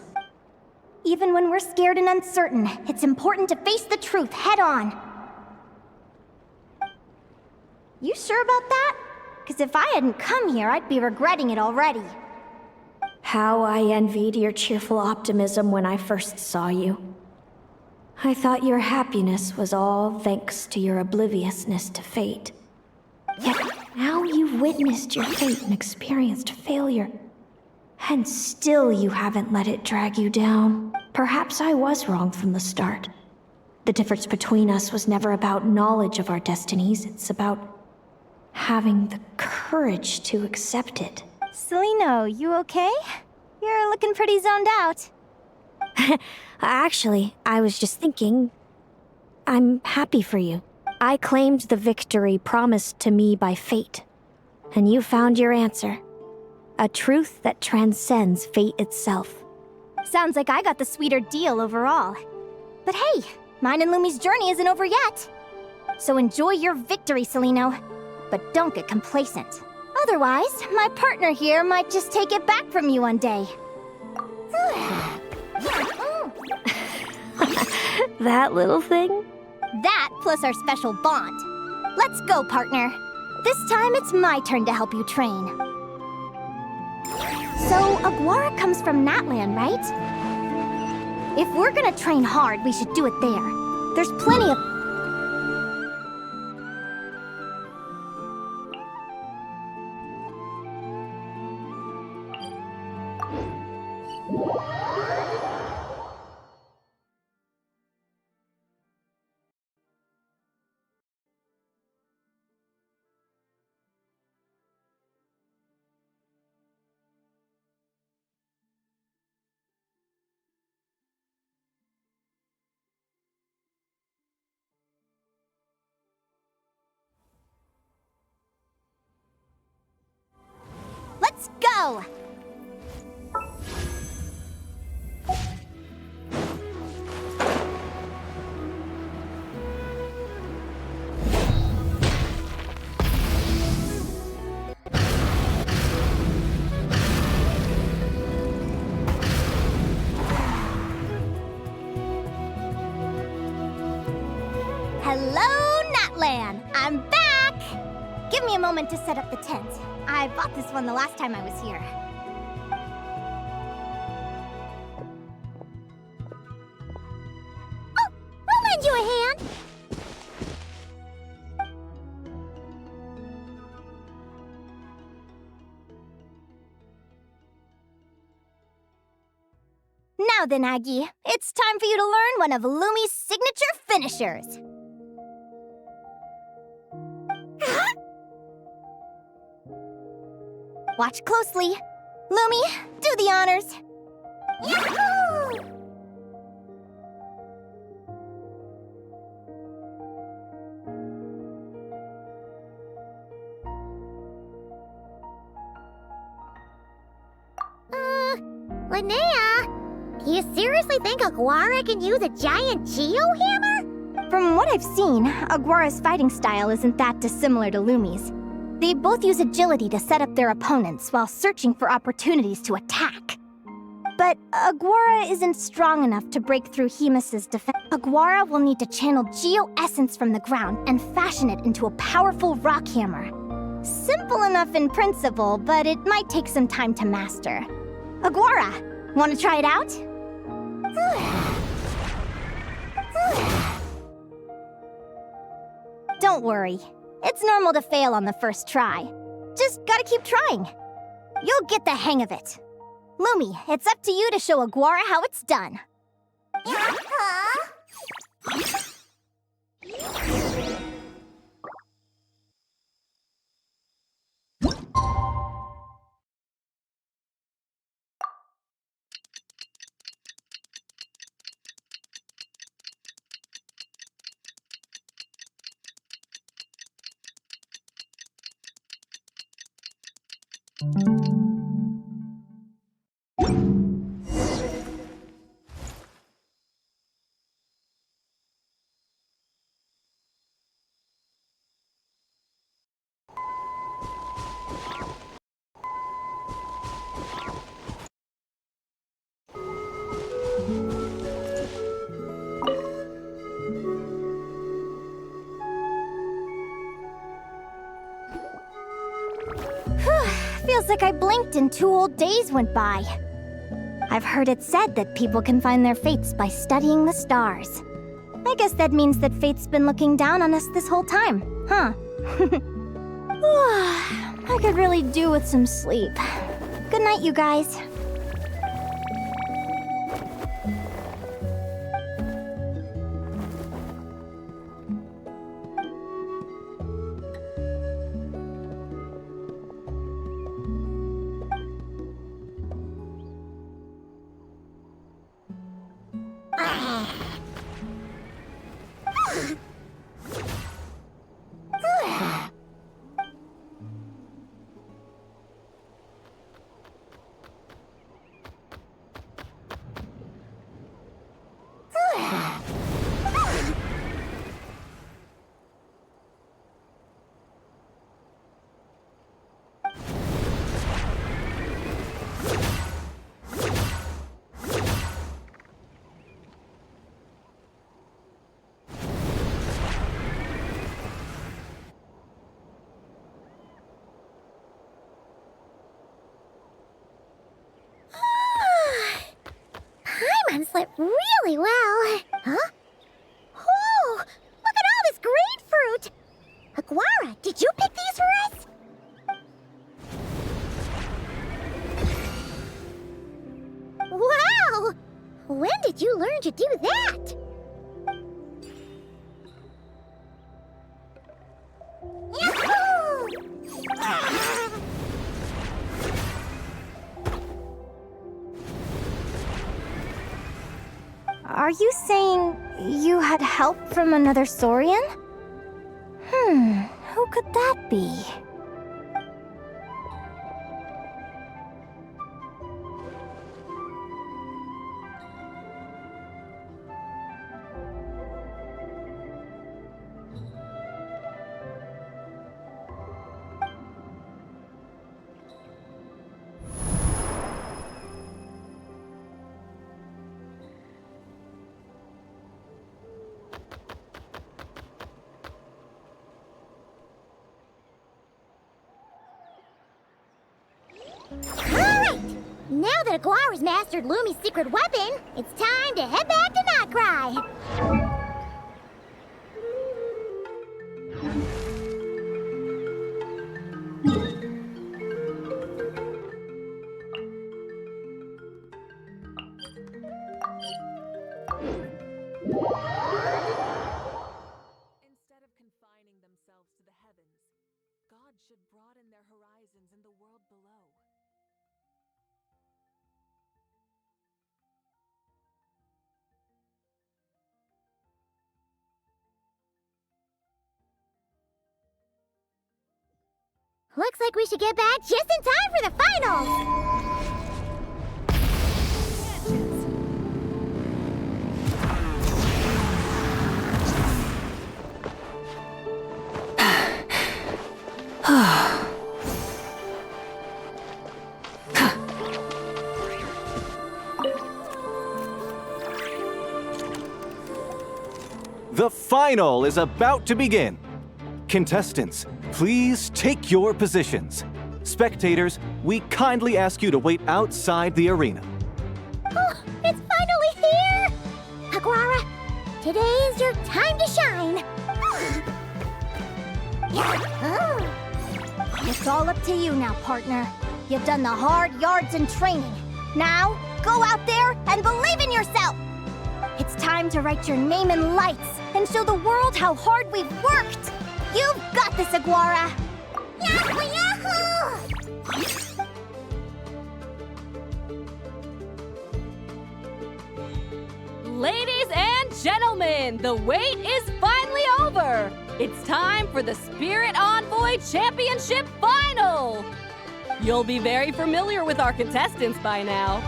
Even when we're scared and uncertain, it's important to face the truth head on. You sure about that? Because if I hadn't come here, I'd be regretting it already. How I envied your cheerful optimism when I first saw you. I thought your happiness was all thanks to your obliviousness to fate. Yet now you've witnessed your fate and experienced failure. And still you haven't let it drag you down. Perhaps I was wrong from the start. The difference between us was never about knowledge of our destinies, it's about having the courage to accept it. Celino, you okay? You're looking pretty zoned out. Actually, I was just thinking, I'm happy for you. I claimed the victory promised to me by fate, and you found your answer. A truth that transcends fate itself. Sounds like I got the sweeter deal overall. But hey, mine and Lumi's journey isn't over yet. So enjoy your victory, Celino. But don't get complacent. Otherwise, my partner here might just take it back from you one day. That little thing? That plus our special bond. Let's go, partner. This time it's my turn to help you train. So, Aguara comes from Natlan, right? If we're gonna train hard, we should do it there. There's plenty of... Let's go! Hello, Natlan! I'm back! Give me a moment to set up the tent. I bought this one the last time I was here. Oh, I'll lend you a hand. Now then, Aggie, it's time for you to learn one of Lumi's signature finishers. Watch closely. Lumi, do the honors. Yahoo! Linnea, do you seriously think Aguara can use a giant geohammer? From what I've seen, Aguara's fighting style isn't that dissimilar to Lumi's. They both use agility to set up their opponents while searching for opportunities to attack. But Aguara isn't strong enough to break through Hemus's defense. Aguara will need to channel geo-essence from the ground and fashion it into a powerful rock hammer. Simple enough in principle, but it might take some time to master. Aguara, want to try it out? Don't worry. It's normal to fail on the first try. Just gotta keep trying. You'll get the hang of it. Lumi, it's up to you to show Aguara how it's done. Feels like I blinked and 2 whole days went by. I've heard it said that people can find their fates by studying the stars. I guess that means that fate's been looking down on us this whole time, huh? I could really do with some sleep. Good night, you guys. Paimon slept really well. Huh? Whoa! Look at all this grapefruit! Aguara, did you pick these for us? did you learn to do that? Yahoo! Are you saying you had help from another Saurian? Who could that be? Alright! Now that Aguara's mastered Lumi's secret weapon, it's time to head back to Notcry! Instead of confining themselves to the heavens, God should broaden their horizons in the world below. Looks like we should get back just in time for the finals! The final is about to begin. Contestants, please take your positions. Spectators, we kindly ask you to wait outside the arena. Oh, it's finally here! Aguara, today is your time to shine! It's all up to you now, partner. You've done the hard yards in training. Now, go out there and believe in yourself! It's time to write your name in lights and show the world how hard we've worked! You've got this, Aguara! Yahoo! Yahoo! Ladies and gentlemen, the wait is finally over! It's time for the Spirit Envoy Championship Final! You'll be very familiar with our contestants by now.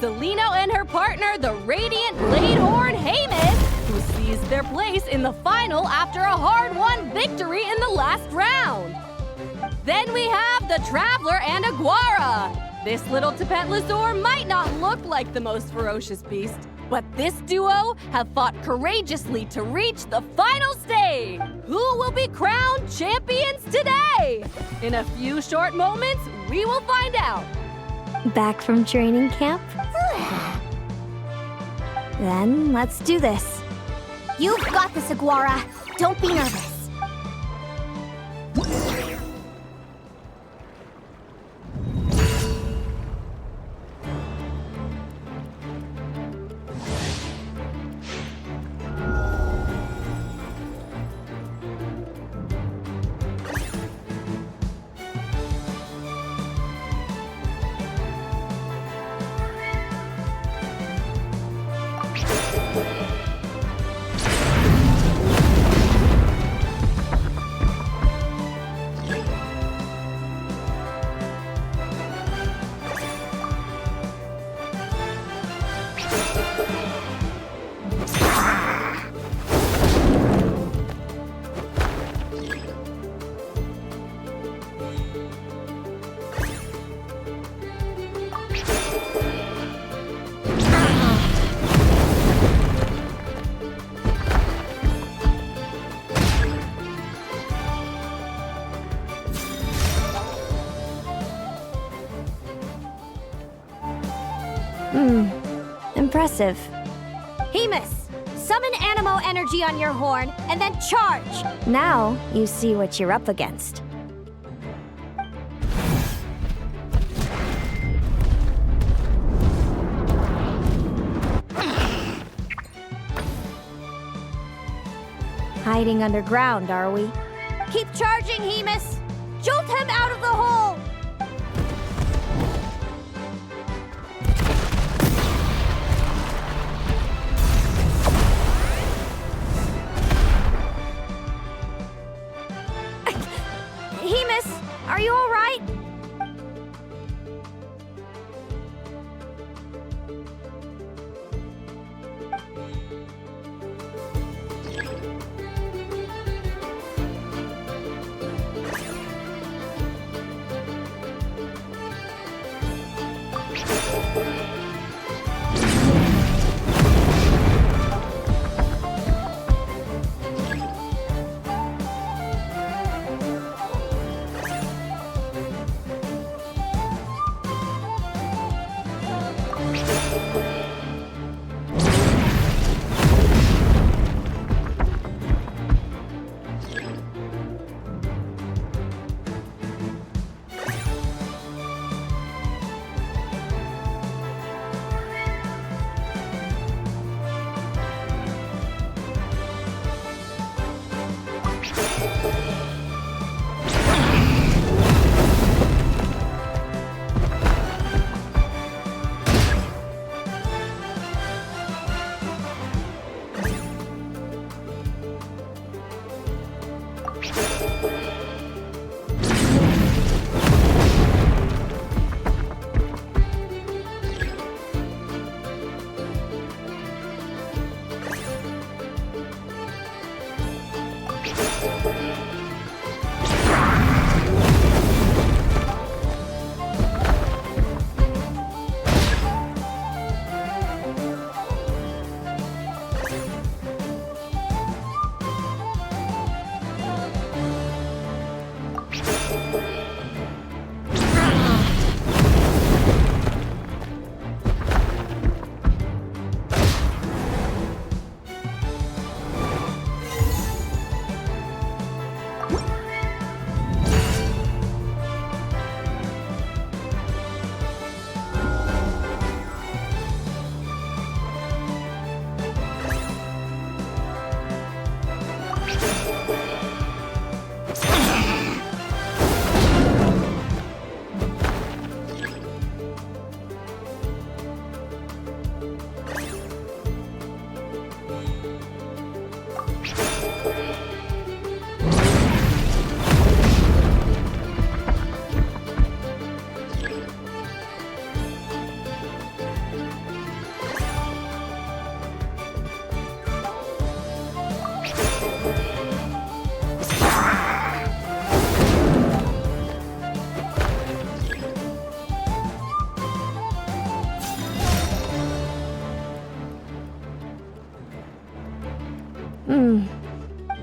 Celino and her partner, the Radiant Bladehorn Heyman, who seized their place in the final after a hard-won victory in the last round. Then we have the Traveler and Aguara. This little Tepetlasaur might not look like the most ferocious beast, but this duo have fought courageously to reach the final stage. Who will be crowned champions today? In a few short moments, we will find out. Back from training camp? Then let's do this. You've got this, Aguara. Don't be nervous. Impressive. Hemus, summon Animo energy on your horn, and then charge! Now you see what you're up against. Hiding underground, are we? Keep charging, Hemus! Jolt him out of the hole! Hemus, are you all right?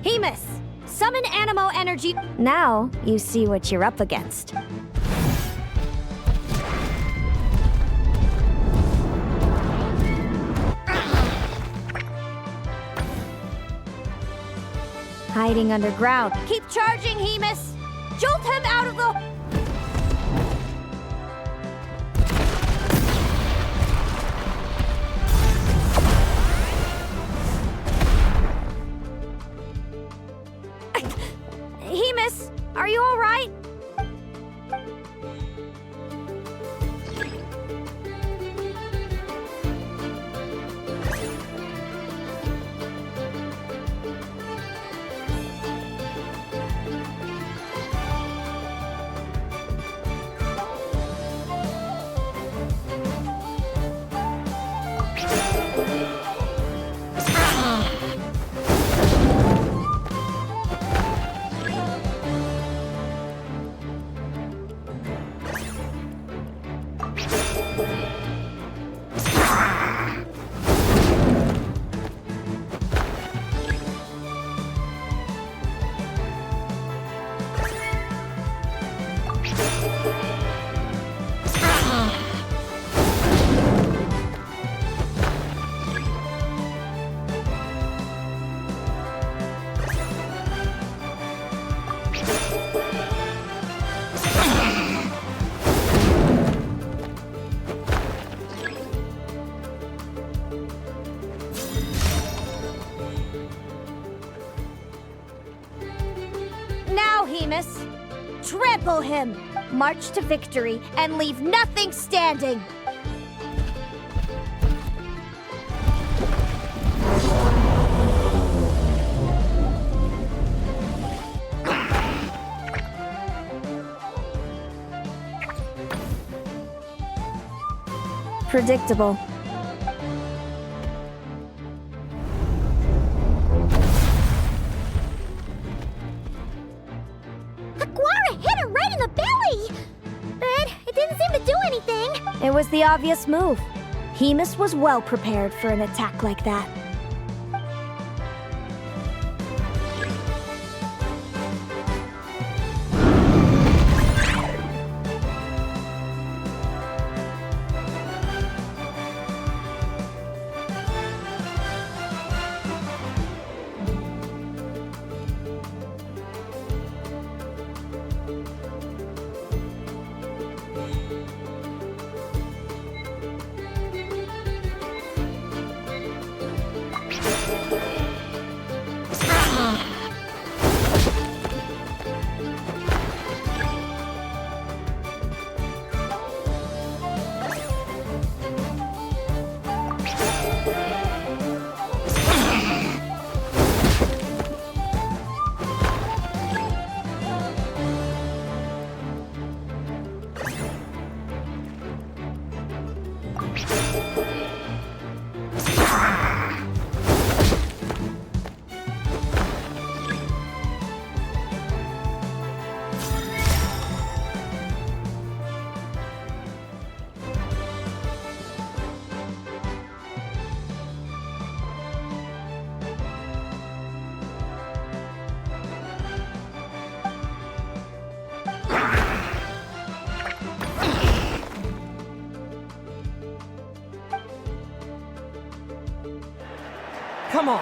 Hemus, summon Animo energy. Now you see what you're up against. Hiding underground. Keep charging, Hemus! Jolt him out of the... Hemus, are you all right? Trample him! March to victory and leave nothing standing! Predictable. Aguara hit her right in the belly! But it didn't seem to do anything. It was the obvious move. Hemus was well prepared for an attack like that. Come on,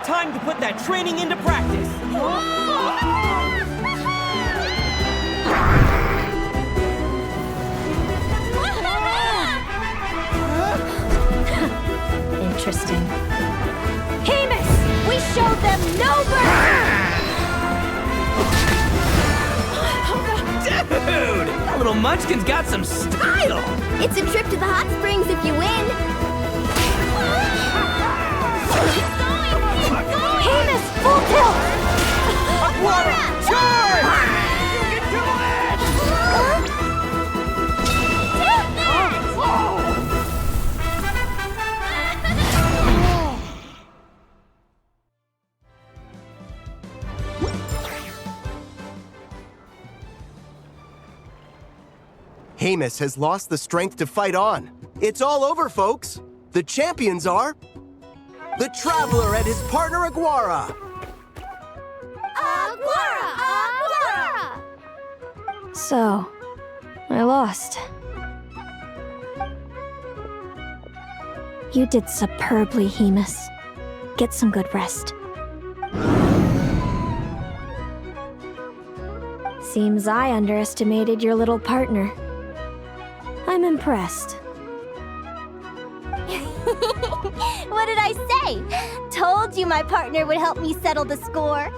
time to put that training into practice. Interesting. Hemus! We showed them no mercy! Dude! That little munchkin's got some style! It's a trip to the hot springs if you win. Hemus, full tilt! Aguara, charge! You can do it! Hemus has lost the strength to fight on. It's all over, folks. The champions are the Traveler and his partner Aguara. Aguara! So, I lost. You did superbly, Hemus. Get some good rest. Seems I underestimated your little partner. I'm impressed. What did I say? Told you my partner would help me settle the score.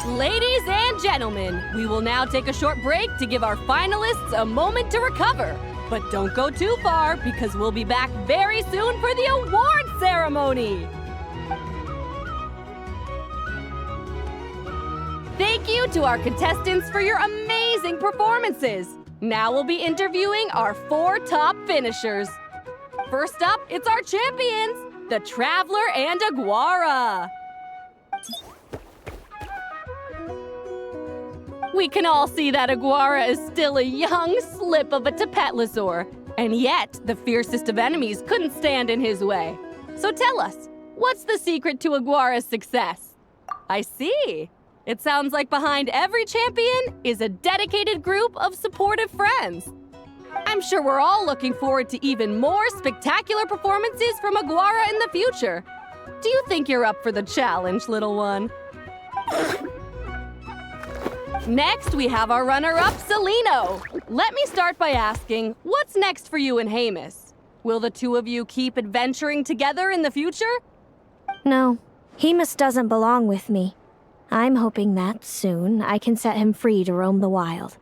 Ladies and gentlemen, we will now take a short break to give our finalists a moment to recover. But don't go too far, because we'll be back very soon for the award ceremony. Thank you to our contestants for your amazing performances. Now we'll be interviewing our 4 top finishers. First up, it's our champions, the Traveler and Aguara. We can all see that Aguara is still a young slip of a Tapetlosaur, and yet the fiercest of enemies couldn't stand in his way. So tell us, what's the secret to Aguara's success? I see. It sounds like behind every champion is a dedicated group of supportive friends. I'm sure we're all looking forward to even more spectacular performances from Aguara in the future. Do you think you're up for the challenge, little one? Next, we have our runner-up, Celino. Let me start by asking, what's next for you and Hemus? Will the two of you keep adventuring together in the future? No, Hemus doesn't belong with me. I'm hoping that, soon, I can set him free to roam the wild.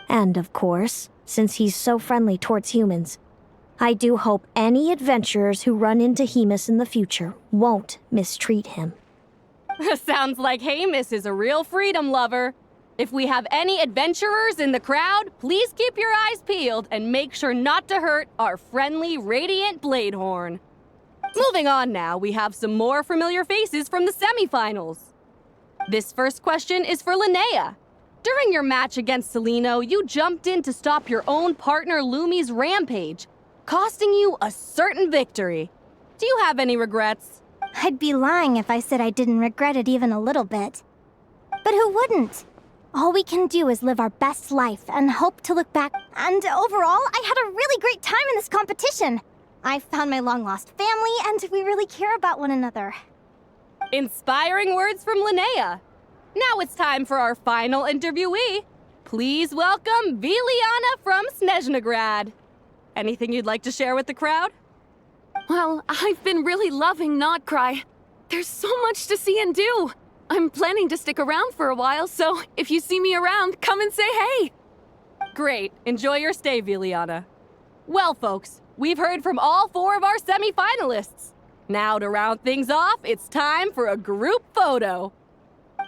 And, of course, since he's so friendly towards humans, I do hope any adventurers who run into Hemus in the future won't mistreat him. Sounds like Hemus is a real freedom lover. If we have any adventurers in the crowd, please keep your eyes peeled and make sure not to hurt our friendly, radiant Bladehorn. Moving on now, we have some more familiar faces from the semifinals. This first question is for Linnea. During your match against Celino, you jumped in to stop your own partner Lumi's rampage, costing you a certain victory. Do you have any regrets? I'd be lying if I said I didn't regret it even a little bit. But who wouldn't? All we can do is live our best life and hope to look back. And overall, I had a really great time in this competition. I found my long-lost family, and we really care about one another. Inspiring words from Linnea. Now it's time for our final interviewee. Please welcome Viliana from Snezhnegrad. Anything you'd like to share with the crowd? Well, I've been really loving Notcry. There's so much to see and do. I'm planning to stick around for a while, so if you see me around, come and say hey. Great. Enjoy your stay, Viliana. Well, folks, we've heard from all 4 of our semi-finalists. Now, to round things off, it's time for a group photo.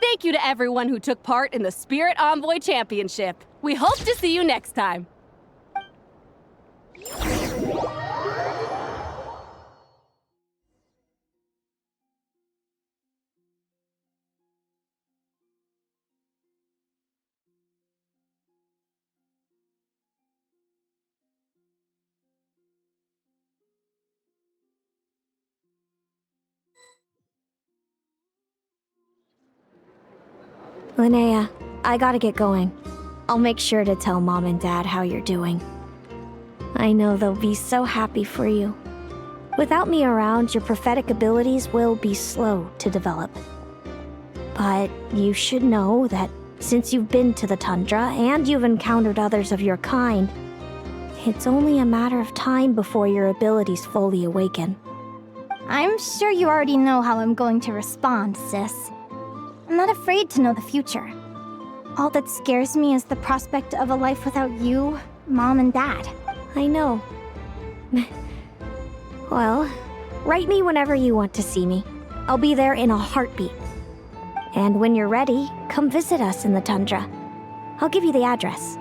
Thank you to everyone who took part in the Spirit Envoy Championship. We hope to see you next time. Linnea, I gotta get going. I'll make sure to tell Mom and Dad how you're doing. I know they'll be so happy for you. Without me around, your prophetic abilities will be slow to develop. But you should know that since you've been to the tundra and you've encountered others of your kind, it's only a matter of time before your abilities fully awaken. I'm sure you already know how I'm going to respond, sis. I'm not afraid to know the future. All that scares me is the prospect of a life without you, Mom, and Dad. I know. Well, write me whenever you want to see me. I'll be there in a heartbeat. And when you're ready, come visit us in the tundra. I'll give you the address.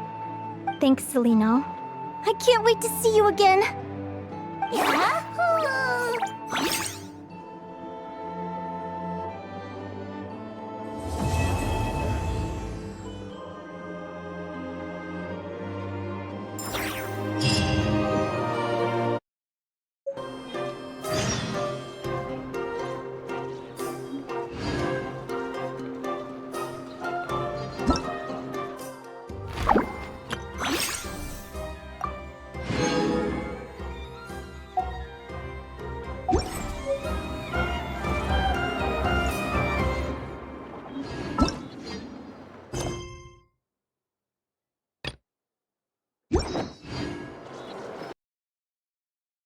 Thanks, Celino. I can't wait to see you again. Yahoo!